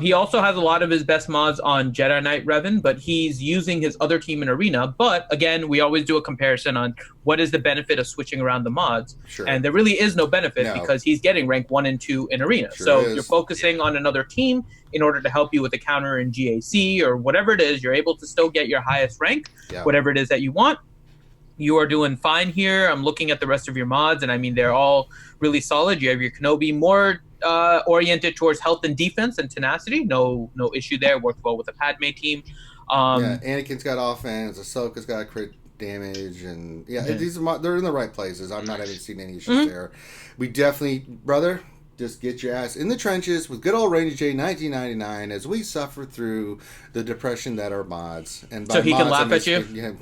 He also has a lot of his best mods on Jedi Knight Revan, but he's using his other team in Arena. But again, we always do a comparison on what is the benefit of switching around the mods. Sure. And there really is no benefit because he's getting rank 1 and 2 in Arena. Sure so is. you're focusing on another team in order to help you with a counter in GAC or whatever it is. You're able to still get your highest rank, whatever it is that you want. You are doing fine here. I'm looking at the rest of your mods, and I mean, they're all really solid. You have your Kenobi more oriented towards health and defense and tenacity. No issue there. Worked well with the Padme team. Anakin's got offense. Ahsoka's got crit damage, and these are they're in the right places. I haven't seen any issues there. We definitely, brother, just get your ass in the trenches with good old Ranger J 1999 as we suffer through the depression that are mods. And by so he mods, can laugh at you? Yeah,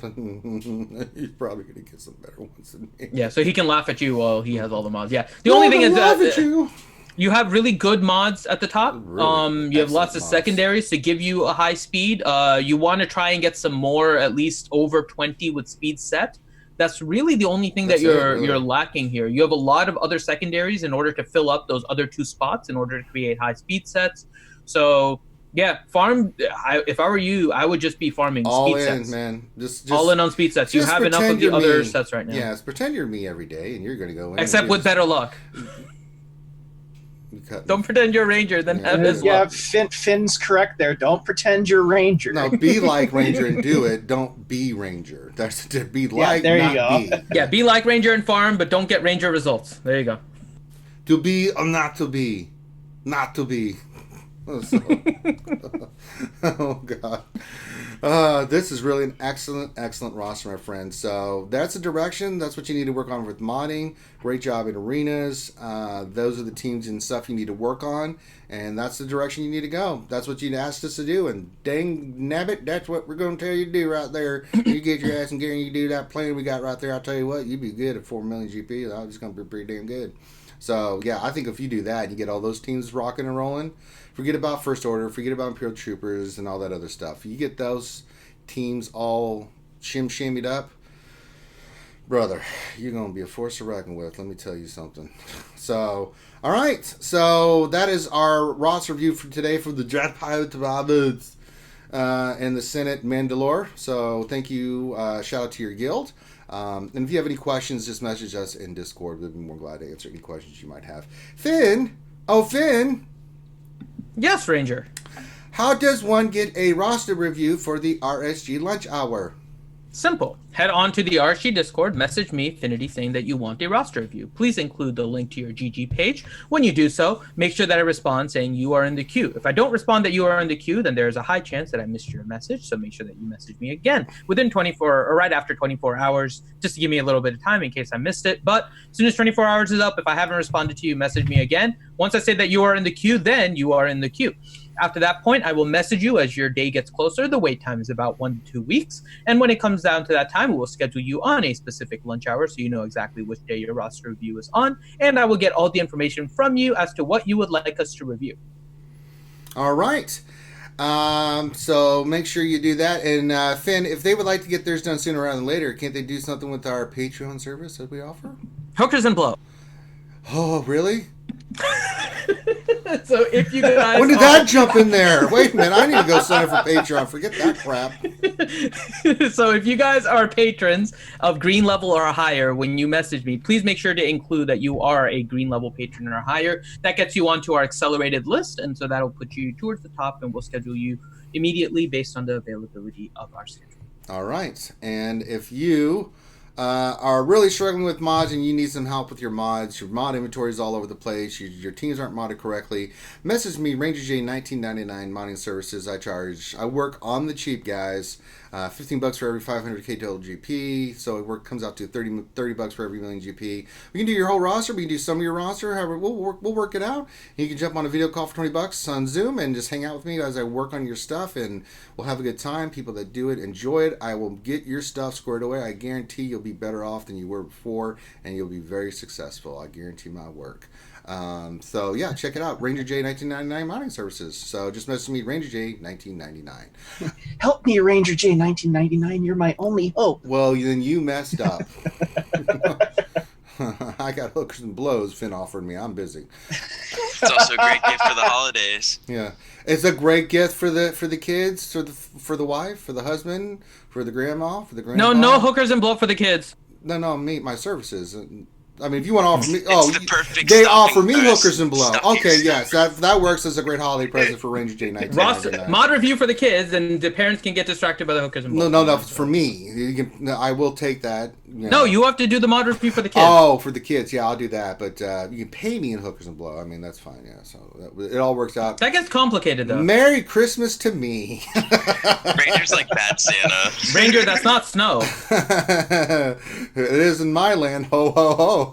he's probably going to get some better ones than me. Yeah, so he can laugh at you while he has all the mods. Yeah. The only thing is that you have really good mods at the top. You have lots of secondaries to give you a high speed. You want to try and get some more, at least over 20 with speed set. That's really the only thing that you're lacking here. You have a lot of other secondaries in order to fill up those other 2 spots in order to create high speed sets. So yeah, farm. If I were you, I would just be farming all speed in, sets. Man. Just all in on speed sets. You have enough of the other sets right now. Yeah, pretend you're me every day, and you're going to go in. Except with better luck. Don't pretend you're Ranger, then have his luck. Finn's correct there. Don't pretend you're Ranger. No, be like Ranger and do it. Don't be Ranger. That's to be like, there you not go. be. Yeah, be like Ranger and farm, but don't get Ranger results. There you go. To be or not to be. Not to be. Oh, God. This is really an excellent roster, my friend. So that's the direction. That's what you need to work on with modding. Great job in arenas. Those are the teams and stuff you need to work on. And that's the direction you need to go. That's what you asked us to do. And dang nabbit, that's what we're going to tell you to do right there. You get your ass in gear and you do that plan we got right there. I'll tell you what, you'd be good at 4 million GP. That's going to be pretty damn good. So, yeah, I think if you do that and you get all those teams rocking and rolling, forget about First Order, forget about Imperial Troopers and all that other stuff. You get those teams all shimmied up, brother, you're going to be a force to reckon with. Let me tell you something. So, all right. So, that is our roster review for today for the Jet Pilot Roberts. and the Senate Mandalore. So thank you. Shout out to your guild. And if you have any questions, just message us in Discord. We'd be more glad to answer any questions you might have. Finn! Oh, Finn! Yes, Ranger. How does one get a roster review for the RSG lunch hour? Simple. Head on to the RSG Discord, message me, Finity, saying that you want a roster review. Please include the link to your GG page. When you do so, make sure that I respond saying you are in the queue. If I don't respond that you are in the queue, then there is a high chance that I missed your message, so make sure that you message me again within 24 or right after 24 hours, just to give me a little bit of time in case I missed it. But as soon as 24 hours is up, if I haven't responded to you, message me again. Once I say that you are in the queue, then you are in the queue. After that point, I will message you as your day gets closer. The wait time is about 1 to 2 weeks. And when it comes down to that time, we will schedule you on a specific lunch hour so you know exactly which day your roster review is on. And I will get all the information from you as to what you would like us to review. All right. So make sure you do that. And Finn, if they would like to get theirs done sooner rather than later, can't they do something with our Patreon service that we offer? Hookers and blow. Oh, really? So if you guys when did that jump in there? Wait a minute, I need to go sign up for Patreon. Forget that crap. So if you guys are patrons of green level or higher, when you message me, please make sure to include that you are a green level patron or higher. That gets you onto our accelerated list, and so that'll put you towards the top, and we'll schedule you immediately based on the availability of our schedule. All right, and if you are really struggling with mods and you need some help with your mods, your mod inventory is all over the place, your teams aren't modded correctly, message me, Ranger J 1999 modding services. I work on the cheap, guys. $15 for every 500k total GP, so it comes out to $30 for every million GP. We can do your whole roster, we can do some of your roster, however, we'll work it out. You can jump on a video call for $20 on Zoom and just hang out with me as I work on your stuff, and we'll have a good time. People that do it enjoy it. I will get your stuff squared away. I guarantee you'll be better off than you were before, and you'll be very successful. I guarantee my work. So yeah, check it out. Ranger J 1999 modding services. So just message me, Ranger J 1999. Help me, Ranger J 1999. You're my only hope. Well, then you messed up. I got hookers and blows Finn offered me. I'm busy. It's also a great gift for the holidays. Yeah, it's a great gift for the kids, for the wife, for the husband, for the grandma, for the grandpa. No hookers and blow for the kids. No, my services. I mean, if you want to offer me, they offer me hookers and blow. Okay, yes, that works as a great holiday present for Ranger J 1999. Mod review for the kids, and the parents can get distracted by the hookers and blow. No, for me. I will take that. No, you have to do the mod review for the kids. Oh, for the kids, yeah, I'll do that. But you can pay me in hookers and blow. I mean, that's fine. Yeah, so it all works out. That gets complicated, though. Merry Christmas to me. Ranger's like Bad Santa. Ranger, that's not snow. It is in my land. Ho ho ho.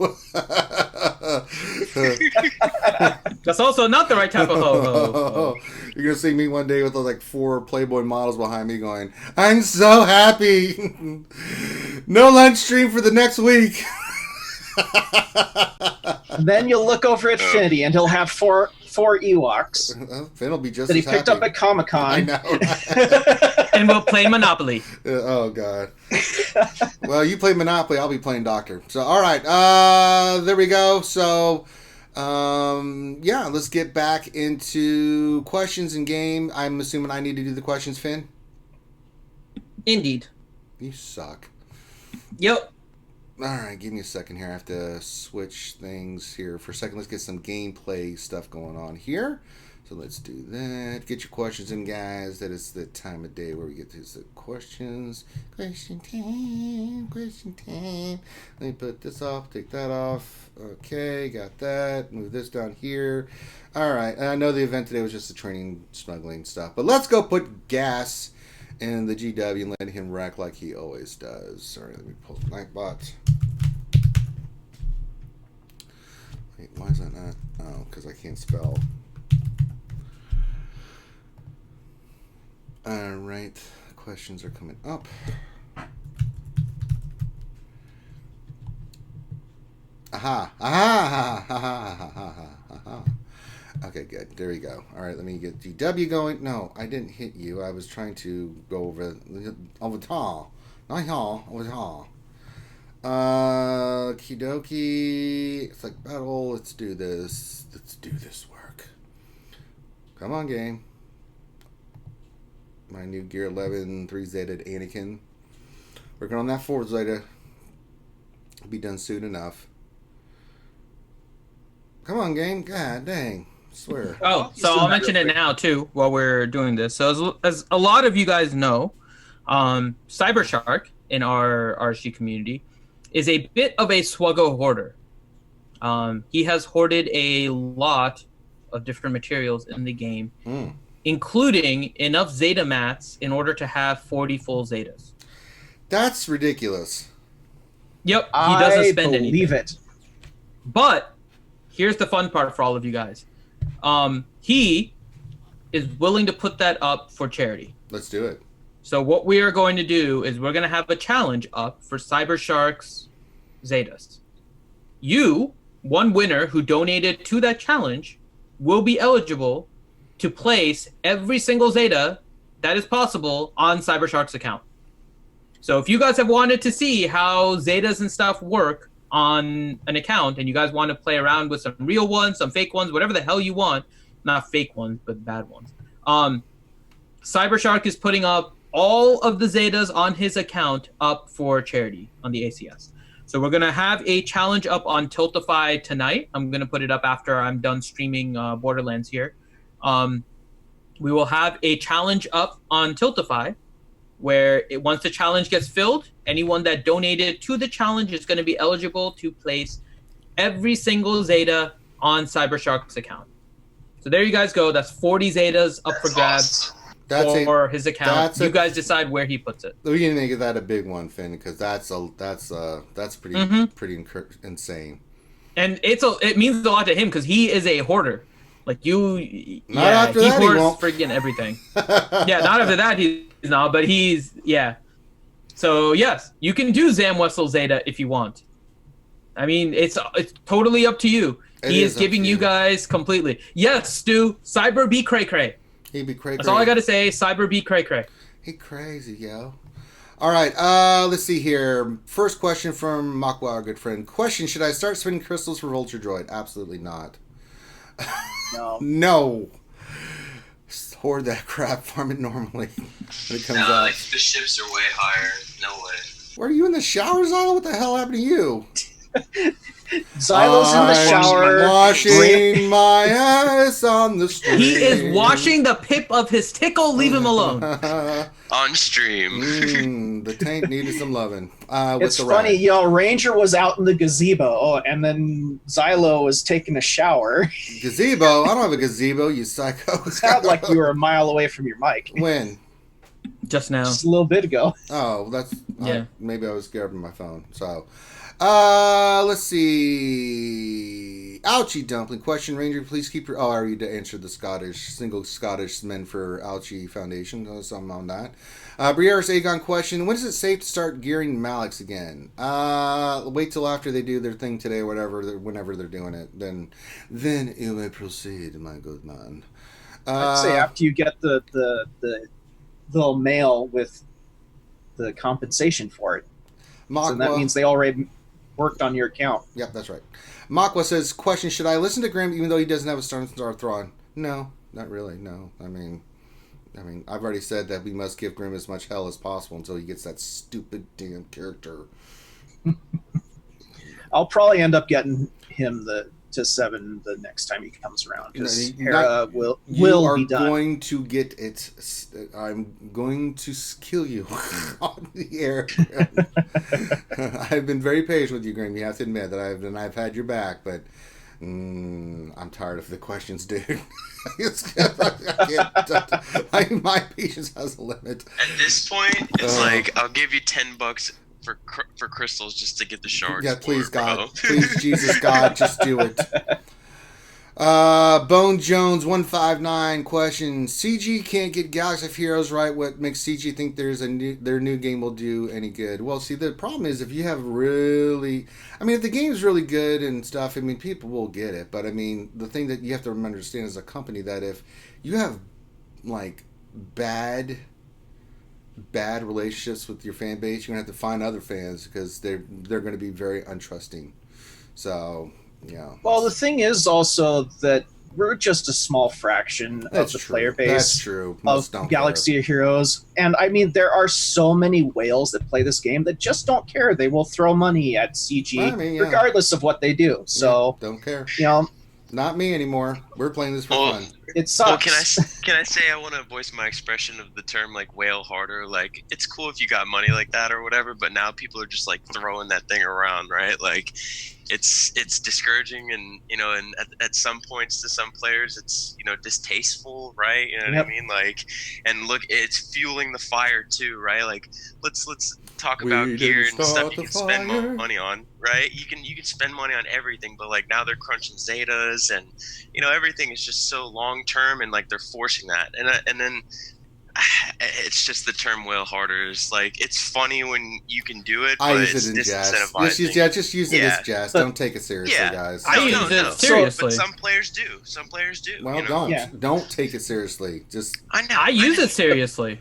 That's also not the right type of ho ho ho. You're gonna see me one day with like 4 Playboy models behind me going, "I'm so happy." No lunch stream for the next week. Then you'll look over at Finity and he'll have four Ewoks Finn will be just that he as picked happy. up at Comic-Con. I know. Right? And we'll play Monopoly. Oh God. Well, you play Monopoly, I'll be playing Doctor. So all right, there we go. So yeah, let's get back into questions in game. I'm assuming I need to do the questions, Finn. Indeed. You suck. Yep. All right, give me a second here. I have to switch things here for a second. Let's get some gameplay stuff going on here. So let's do that. Get your questions in, guys. That is the time of day where we get these questions. Question time. Let me put this off. Take that off. Okay, got that. Move this down here. All right. And I know the event today was just the training smuggling stuff. But let's go put gas in the GW and let him wreck like he always does. Sorry, let me pull Nightbot. Wait, why is that not? Oh, because I can't spell. Alright, questions are coming up. Aha. Okay, good. There we go. All right, let me get GW going. No, I didn't hit you. I was trying to go over top. Not y'all. Over top. Kidoki. It's like battle. Let's do this. Let's do this work. Come on, game. My new Gear 11 3 Zeta Anakin. Working on that 4 Zeta. It'll be done soon enough. Come on, game. God dang. I swear. Oh, so I'll mention it now, too, while we're doing this. So as a lot of you guys know, Cybershark in our RSG community is a bit of a SWGOH hoarder. He has hoarded a lot of different materials in the game, including enough Zeta mats in order to have 40 full Zetas. That's ridiculous. Yep, he doesn't spend anything. I believe it. But here's the fun part for all of you guys. He is willing to put that up for charity. Let's do it. So what we are going to do is we're going to have a challenge up for Cybershark's Zetas. You, one winner who donated to that challenge, will be eligible to place every single Zeta that is possible on Cybershark's account. So if you guys have wanted to see how Zetas and stuff work on an account, and you guys want to play around with some real ones, some fake ones, whatever the hell you want, not fake ones, but bad ones, Cybershark is putting up all of the Zetas on his account up for charity on the ACS. So we're going to have a challenge up on Tiltify tonight. I'm going to put it up after I'm done streaming Borderlands here. We will have a challenge up on Tiltify where once the challenge gets filled, anyone that donated to the challenge is going to be eligible to place every single Zeta on Cybershark's account. So there you guys go. That's 40 Zetas up for grabs. For his account. You guys decide where he puts it. We can make that a big one, Finn, because that's pretty insane. And it means a lot to him because he is a hoarder. Like he hoards freaking everything. Yeah, not after that he's not, but he's So yes, you can do Zam Wessel Zeta if you want. I mean, it's totally up to you. He is giving you guys completely. Yes, Stu, Cyber be cray cray. He be cray cray. That's all I gotta say. Cyber be cray cray. He crazy, yo. All right, let's see here. First question from Makwa, our good friend. Question: should I start spinning crystals for Vulture Droid? Absolutely not. No. No. Hoard that crap. Farm it normally when it comes out. Like the ships are way higher. No way. Were you in the shower, Zylo? What the hell happened to you? Zylo's in the shower. Washing my ass on the stream. He is washing the pip of his tickle. Leave him alone. On stream. The tank needed some loving. It's funny, Ranger was out in the gazebo, and then Zylo was taking a shower. Gazebo? I don't have a gazebo, you psycho. It sounded like you were a mile away from your mic. When? Just now. Just a little bit ago. Oh, that's... Yeah. Maybe I was grabbing my phone, so... let's see. Ouchie Dumpling question. Ranger, please keep your... Oh, I already answered the single Scottish men for Ouchie Foundation. So I'm on that. Briaris Aegon question. When is it safe to start gearing Malix again? Wait till after they do their thing today or whatever, whenever they're doing it. Then you may proceed, my good man. I'd say after you get the little mail with the compensation for it. Makwa, so that means they already worked on your account. Yep, that's right. Makwa says, question, should I listen to Grim even though he doesn't have a Star Thrawn? No, not really, no. I mean, I've already said that we must give Grim as much hell as possible until he gets that stupid damn character. I'll probably end up getting him to 7 the next time he comes around because Hera will be done. You are going to get it. I'm going to kill you on the air. I've been very patient with you, Graham. You have to admit that I've had your back, but I'm tired of the questions, dude. My patience has a limit. At this point, it's like I'll give you $10 for crystals just to get the shards. Yeah, please, God. Please, Jesus, God, just do it. Bone Jones 159 question. CG can't get Galaxy of Heroes right. What makes CG think their new game will do any good? Well, see, the problem is if you have if the game's really good and stuff, people will get it. But the thing that you have to understand as a company that if you have bad relationships with your fan base, you're gonna have to find other fans because they're going to be very untrusting. So, yeah. Well, the thing is also that we're just a small fraction of the player base. That's true. Most of Galaxy of Heroes. And I mean, there are so many whales that play this game that just don't care. They will throw money at CG regardless of what they do. So don't care. Not me anymore. We're playing this for fun. It sucks. Well, can I say I want to voice my expression of the term like whale harder? Like, it's cool if you got money like that or whatever, but now people are just like throwing that thing around, right? Like, it's discouraging, and and at some points to some players it's distasteful, right? You know what I mean? Like, and look, it's fueling the fire too, right? Like, let's talk about gear and stuff you can spend money on, right? You can spend money on everything, but like now they're crunching Zetas, and everything is just so long term, and like they're forcing that, and then it's just the term whale harder is like, it's funny when you can do it, but it's disincentivizing. Just use it as jest. Don't take it seriously, guys. I use it seriously. But some players do. Well, don't take it seriously. Just I use it seriously.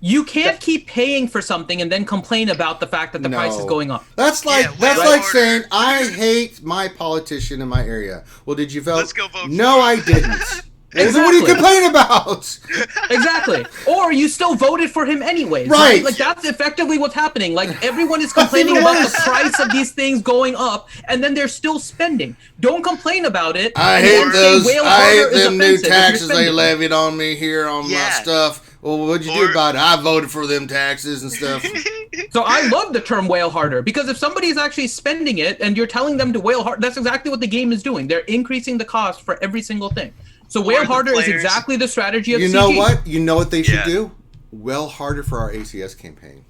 You can't keep paying for something and then complain about the fact that the price is going up. That's like saying I hate my politician in my area. Well, did you vote? Let's go vote. No, I didn't. Exactly. What are you complaining about? Exactly. Or you still voted for him anyways. Right. Like, that's effectively what's happening. Like, everyone is complaining about the price of these things going up, and then they're still spending. Don't complain about it. I hate them new taxes they levied on me here on my stuff. Well, what'd you do about it? I voted for them taxes and stuff. So I love the term whale harder, because if somebody is actually spending it and you're telling them to whale hard, that's exactly what the game is doing. They're increasing the cost for every single thing. So whale harder is exactly the strategy of CG. You know what? You know what they should do? Whale harder for our ACS campaign.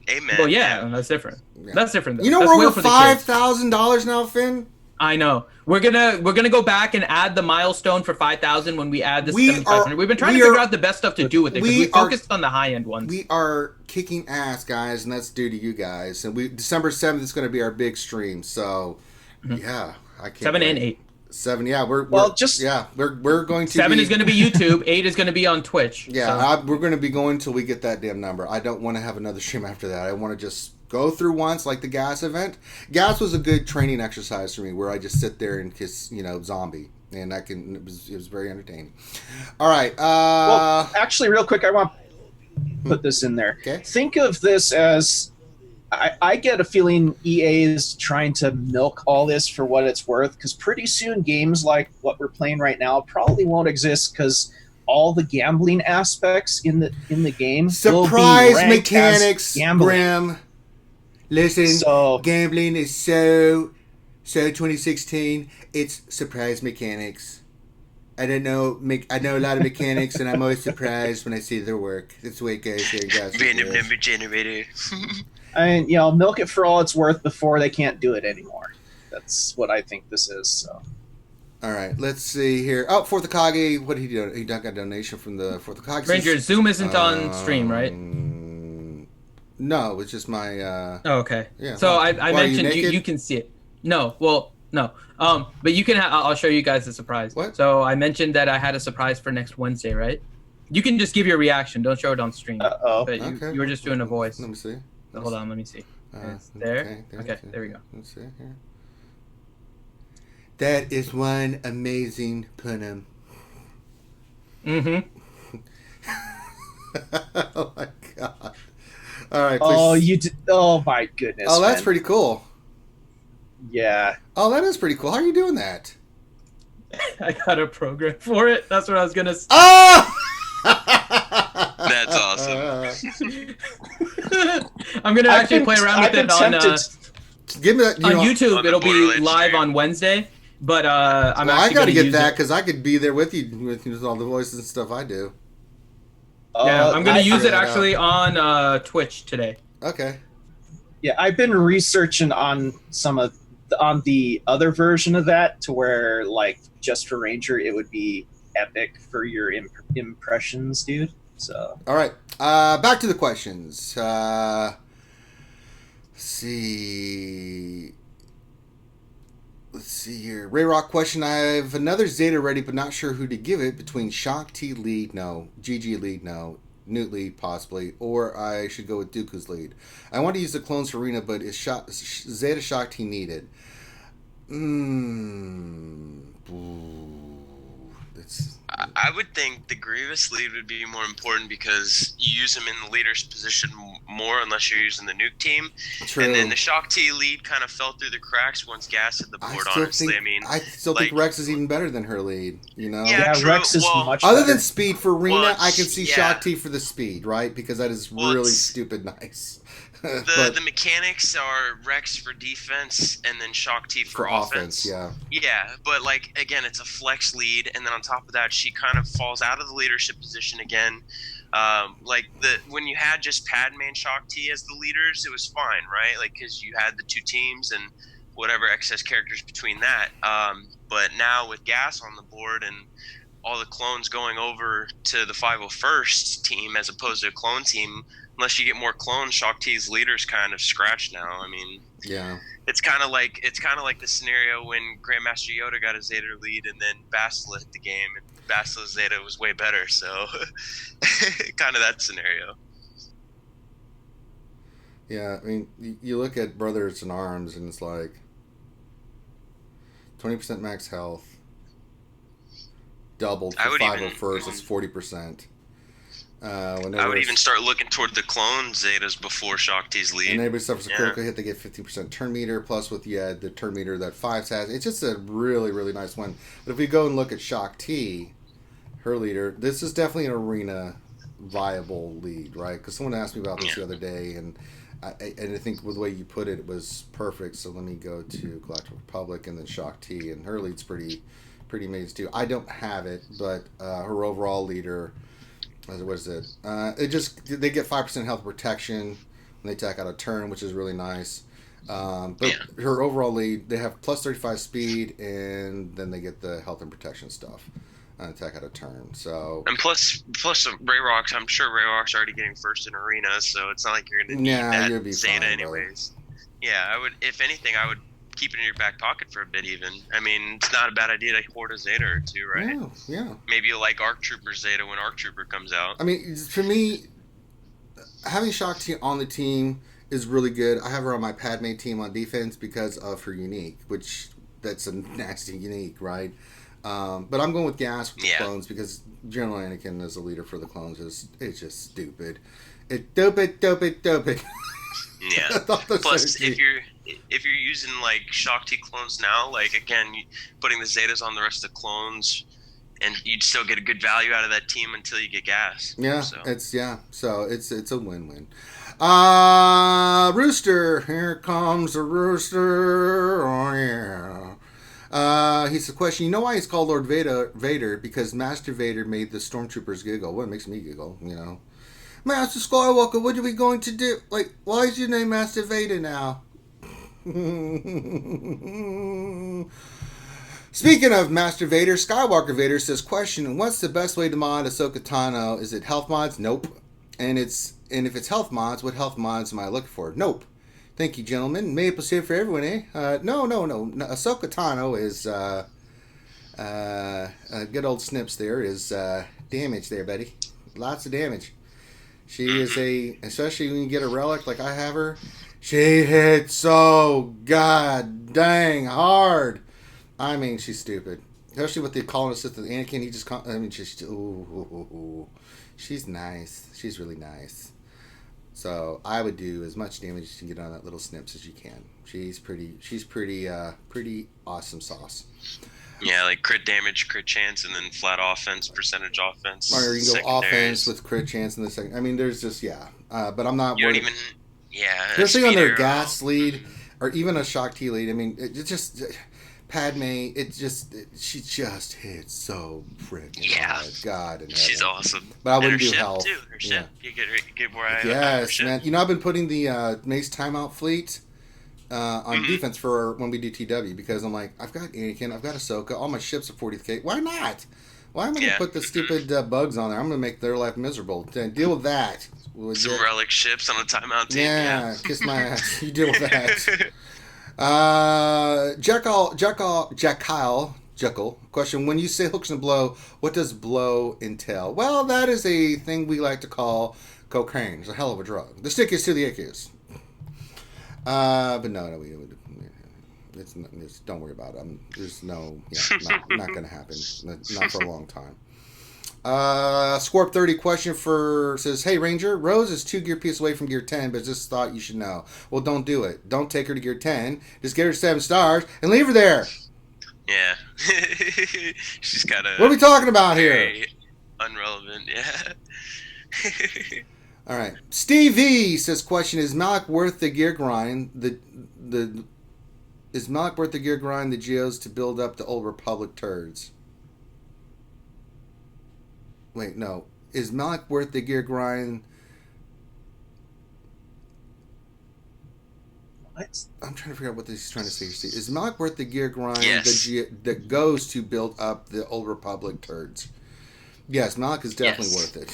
Amen. Well, that's different. Yeah. That's different. We're over $5,000 now, Finn. I know. We're gonna go back and add the milestone for 5,000 when we add the 7,500. We've been trying to figure out the best stuff to do with it, because we focused on the high end ones. We are kicking ass, guys, and that's due to you guys. And December 7th is going to be our big stream. So I can't. 7 and 8. 7, we're going to 7 is going to be YouTube, 8 is going to be on Twitch. We're going to be going until we get that damn number. I don't want to have another stream after that. I want to just go through once, like the gas event. Gas was a good training exercise for me, where I just sit there and kiss, zombie, and it was very entertaining. All right. Well, actually, real quick, I want to put this in there. Okay. Think of this as, I get a feeling EA is trying to milk all this for what it's worth, because pretty soon games like what we're playing right now probably won't exist, because all the gambling aspects in the game surprise will be mechanics, Graham. Listen, gambling is so 2016. It's surprise mechanics. I don't know. I know a lot of mechanics, and I'm always surprised when I see their work. That's the way it goes here in Gas. Random number generator. And milk it for all it's worth before they can't do it anymore. That's what I think this is. So. All right, let's see here. Oh, Fourth Akagi, what did he do? He got a donation from the Fourth Akagi. Ranger, Zoom isn't on stream, right? No, it's just my. Okay. Yeah. So I mentioned you can see it. No, well, no. But you can. I'll show you guys the surprise. What? So I mentioned that I had a surprise for next Wednesday, right? You can just give your reaction. Don't show it on stream. But you were just doing a voice. Let me see. Hold on, let me see. It's there. Okay, there we go. Let's see here. That is one amazing punum. Mm-hmm. Oh my god! All right. Oh my goodness. Oh, that's pretty cool. Yeah. Oh, that is pretty cool. How are you doing that? I got a program for it. That's what I was gonna say. Oh! That's awesome. I'm gonna actually play around with it on give me that, on YouTube. It'll be live on Wednesday, but I'm actually. I gotta get that, because I could be there with you with all the voices and stuff I do. Yeah, I'm gonna use it actually on Twitch today. Okay. Yeah, I've been researching on on the other version of that, to where, like, just for Ranger, it would be epic for your impressions, dude. So. All right. Back to the questions. Let's see here. Ray Rock question. I have another Zeta ready, but not sure who to give it, between Shock T lead, no. GG lead, no. Newt lead, possibly. Or I should go with Dooku's lead. I want to use the clones for Arena, but is Zeta Shock T needed? It's I would think the Grievous lead would be more important because you use him in the leader's position more unless you're using the nuke team. true. And then the Shock T lead kind of fell through the cracks once Gas hit the board, honestly. I still think Rex is even better than her lead, you know? Yeah, true. Rex is much Other better. than speed for Rena, Well, I can see yeah. Shock T for the speed, right? Because that is really it's- stupid nice. The mechanics are Rex for defense and then Shock T for offense. yeah. Yeah, but like again, it's a flex lead, and then on top of that, she kind of falls out of the leadership position again. Like when you had just Padme and Shock T as the leaders, it was fine, right? Like because you had the two teams and whatever excess characters between that. But now with Gas on the board and all the clones going over to the 501st team as opposed to a clone team, unless you get more clones, Shock T's leader's kind of scratched now. I mean, Yeah. it's kind of like the scenario when Grandmaster Yoda got a Zeta lead and then Bastila hit the game and Bastila's Zeta was way better. So kind of that scenario. Yeah, I mean, you look at Brothers in Arms and it's like 20% max health, doubled I for would 501st, it's 40%. I would even start looking toward the clone Zetas before Shock T's lead. And anybody suffers a critical hit, they get 15% turn meter, plus with the turn meter that 5s has. It's just a really, really nice one. But if we go and look at Shock T, her leader, this is definitely an arena viable lead, right? Because someone asked me about this the other day, and I think with the way you put it, it was perfect. So let me go to Galactic Republic and then Shock T, and her lead's pretty amazing too. I don't have it, but her overall leader, what is it? They get 5% health protection when they attack out a turn, which is really nice. But her overall lead, they have plus 35 speed, and then they get the health and protection stuff. Attack out a turn. So and plus Ray Rock's, I'm sure Ray Rock's already getting first in arena, so it's not like you're gonna need that be Zeta fine, anyways. Yeah, I would. If anything, I would keep it in your back pocket for a bit. Even I mean, it's not a bad idea to hoard a Zeta or two, right? Yeah. Maybe you'll like ARC Trooper Zeta when ARC Trooper comes out. I mean, for me, having Shock T on the team is really good. I have her on my Padme team on defense because of her unique, which that's a nasty unique, right? But I'm going with Gas with the clones because General Anakin as a leader for the clones it's just stupid. It's stupid. Yeah. Plus, if you're using like Shock T clones now, like again, putting the Zetas on the rest of the clones, and you'd still get a good value out of that team until you get Gas. Yeah, so. It's a win-win. Rooster, here comes a rooster. Oh yeah. He's the question. You know why he's called Lord Vader? Because Master Vader made the stormtroopers giggle. Well, it makes me giggle, you know. Master Skywalker, what are we going to do? Like, why is your name Master Vader now? Speaking of Master Vader, Skywalker Vader says, question, what's the best way to mod Ahsoka Tano? Is it health mods? Nope. And if it's health mods, what health mods am I looking for? Nope. Thank you, gentlemen. Maple syrup for everyone, eh? No. Ahsoka Tano is, good old Snips there is, damage there, buddy. Lots of damage. She is especially when you get a relic like I have her, she hits so god dang hard. I mean, she's stupid. Especially with the calling assist of Anakin, she's nice. She's really nice. So I would do as much damage as you can get on that little Snips as you can. She's pretty awesome sauce. Yeah, like crit damage, crit chance, and then flat offense, percentage offense. Or you can go offense with crit chance in the second. I mean, there's just but I'm not. You don't worried. even. Yeah. Especially on their gas lead, or even a Shock T lead. I mean, it just Padme. She just hits so freaking hard. God, and she's awesome. But I wouldn't do health. Too. Her ship, you get more out of her Yes, ship. man. You know, I've been putting the Mace Timeout fleet on defense for when we do TW because I'm like, I've got Anakin, I've got Ahsoka, all my ships are 40th. Why not? Why am I going to put the stupid bugs on there? I'm going to make their life miserable. Deal with that. Some relic ships on a timeout team. Yeah, kiss my ass. You deal with that. Jekyll. Question: when you say hooks and blow, what does blow entail? Well, that is a thing we like to call cocaine. It's a hell of a drug. The stick is to the ick is. But no. don't worry about it. There's no, not going to happen. Not for a long time. Scorp 30 question says, hey Ranger, Rose is 2 gear piece away from gear 10, but just thought you should know. Well, don't do it. Don't take her to gear 10. Just get her 7 stars and leave her there. Yeah. She's kind of. What are we talking about here? Unrelevant, yeah. All right. Steve V says, question, is Malik worth the gear grind? Is Malik worth the gear grind the Geos to build up the Old Republic turds? Wait, no. Is Malik worth the gear grind? What? I'm trying to figure out what he's trying to say. Is Malik worth the gear grind Yes. that goes to build up the Old Republic turds? Yes, Malik is definitely worth it.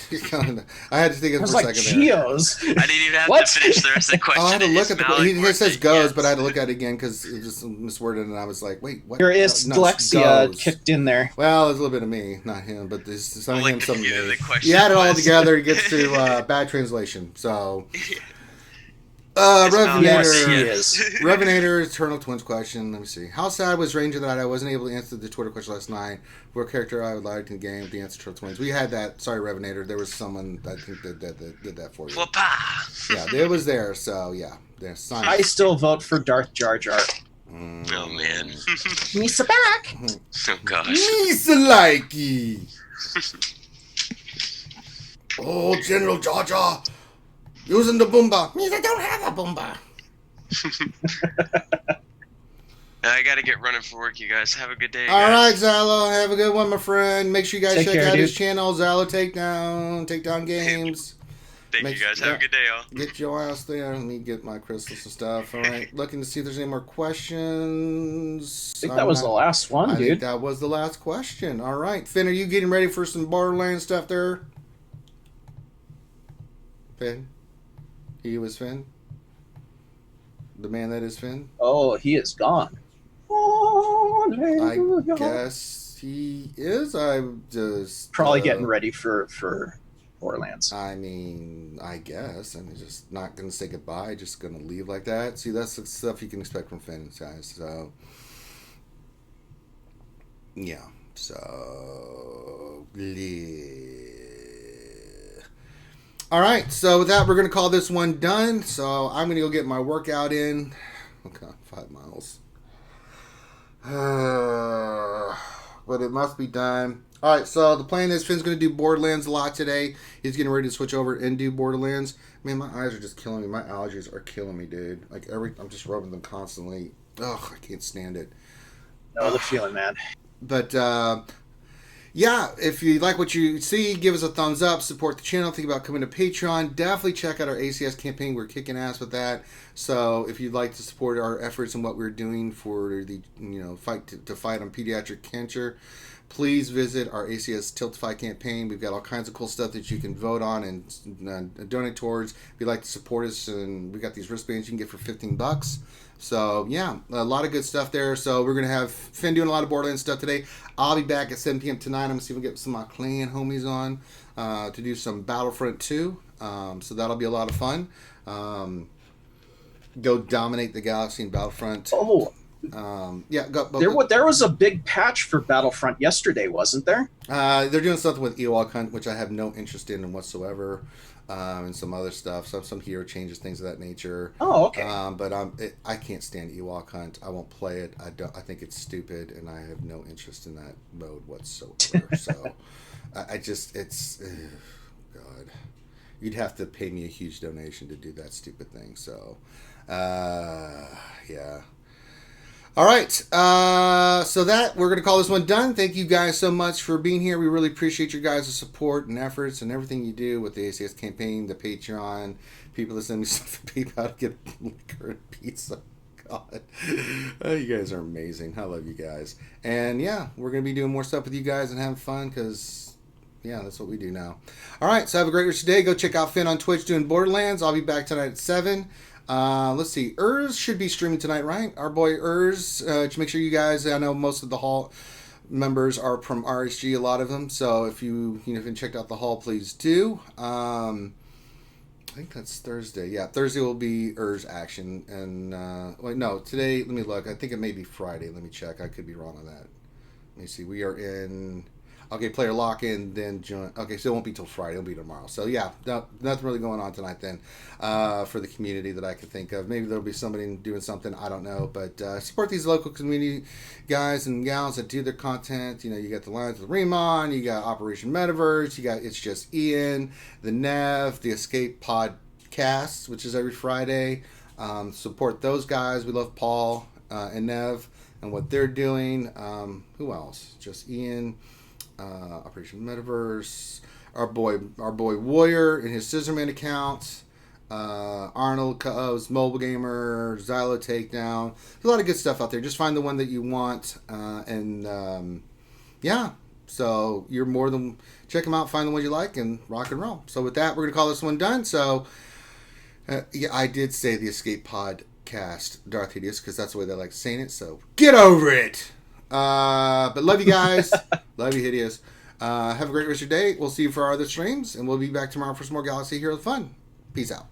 I had to think of it for a second there. Geos. I didn't even have What? to finish the rest of the question. Oh, I had to look at the. He says goes, yes. but I had to look at it again because it just misworded, and I was like, "Wait, what?" Your dyslexia kicked in there. Well, there's a little bit of me, not him, but there's some of him, some of me. The You add it all was- together, it gets to bad translation. So, It's not- Yes, he Revenator, is. Revenator, Eternal Twins question. Let me see. How sad was Ranger that I wasn't able to answer the Twitter question last night? What character I would like in the game? The answer, Eternal Twins. We had that. Sorry, Revenator. There was someone that I think that did that for you. Whoopah! Yeah, it was there. So yeah, there's sign. I still vote for Darth Jar Jar. Oh man. Misa back. Oh gosh. Misaliki. Oh, General Jar Jar. Using the boomba. Means I don't have a boomba. I gotta get running for work, you guys. Have a good day. All right, guys. Zalo. Have a good one, my friend. Make sure you guys Take check care, out his dude. channel, Zalo Takedown Games. Thank Make you guys. sure- Have a good day, all. Get your ass there. Let me get my crystals and stuff. All right. Looking to see if there's any more questions. I think that was the last one, I think dude. that was the last question. All right. Finn, are you getting ready for some Borderlands stuff there? Finn? He was Finn? The man that is Finn? Oh, he is gone. I guess he is. I'm just Probably getting ready for Borderlands. I mean, I guess. I'm just not going to say goodbye. Just going to leave like that. See, that's the stuff you can expect from Finn, guys. So, yeah. So, all right. So, with that, we're going to call this one done. So, I'm going to go get my workout in. Okay, 5 miles. But it must be done. All right, so the plan is Finn's going to do Borderlands a lot today. He's getting ready to switch over and do Borderlands. Man, my eyes are just killing me. My allergies are killing me, dude. Like I'm just rubbing them constantly. Ugh, I can't stand it. Know the feeling, man. But yeah, if you like what you see, give us a thumbs up. Support the channel. Think about coming to Patreon. Definitely check out our ACS campaign. We're kicking ass with that. So if you'd like to support our efforts and what we're doing for the fight to fight on pediatric cancer, please visit our ACS Tiltify campaign. We've got all kinds of cool stuff that you can vote on and donate towards. If you'd like to support us, and we got these wristbands you can get for $15. So yeah, a lot of good stuff there. So we're gonna have Finn doing a lot of Borderlands stuff today. I'll be back at 7 p.m. tonight. I'm gonna see if we can get some of my clan homies on to do some Battlefront 2. So that'll be a lot of fun. Go dominate the galaxy in Battlefront. Oh, yeah, there was a big patch for Battlefront yesterday, wasn't there? They're doing something with Ewok Hunt, which I have no interest in whatsoever, and some other stuff. Some hero changes, things of that nature. Oh, okay. But I can't stand Ewok Hunt. I won't play it. I think it's stupid, and I have no interest in that mode whatsoever. So, God, you'd have to pay me a huge donation to do that stupid thing. So, yeah. All right, so that we're going to call this one done. Thank you guys so much for being here. We really appreciate your guys' support and efforts and everything you do with the ACS campaign, the Patreon, people that send me stuff to PayPal to get liquor and pizza. God, you guys are amazing. I love you guys. And yeah, we're going to be doing more stuff with you guys and having fun because, yeah, that's what we do now. All right, so have a great rest of the day. Go check out Finn on Twitch doing Borderlands. I'll be back tonight at 7. Let's see. Urs should be streaming tonight, right? Our boy Urs. To make sure you guys, I know most of the Hall members are from RSG, a lot of them. So if you haven't checked out the Hall, please do. I think that's Thursday. Yeah, Thursday will be Urs action. And, wait, no, today, let me look. I think it may be Friday. Let me check. I could be wrong on that. Let me see. We are in... Okay, player lock-in, then join. Okay, so it won't be till Friday. It'll be tomorrow. So, yeah, nothing really going on tonight then for the community that I could think of. Maybe there'll be somebody doing something. I don't know. But support these local community guys and gals that do their content. You know, you got the Lions with Remon. You got Operation Metaverse. You got It's Just Ian, the Nev, the Escape Podcast, which is every Friday. Support those guys. We love Paul and Nev and what they're doing. Who else? Just Ian... Operation Metaverse, our boy Warrior and his Scissorman account, Arnold Co's Mobile Gamer, Xylo Takedown. There's a lot of good stuff out there. Just find the one that you want, yeah. So you're more than check them out, find the one you like, and rock and roll. So with that, we're gonna call this one done. So yeah, I did say the Escape Podcast, Darth Hideous, because that's the way they like saying it. So get over it. But love you guys. Love you, Hideous. Have a great rest of your day. We'll see you for our other streams, and we'll be back tomorrow for some more Galaxy Heroes fun. Peace out.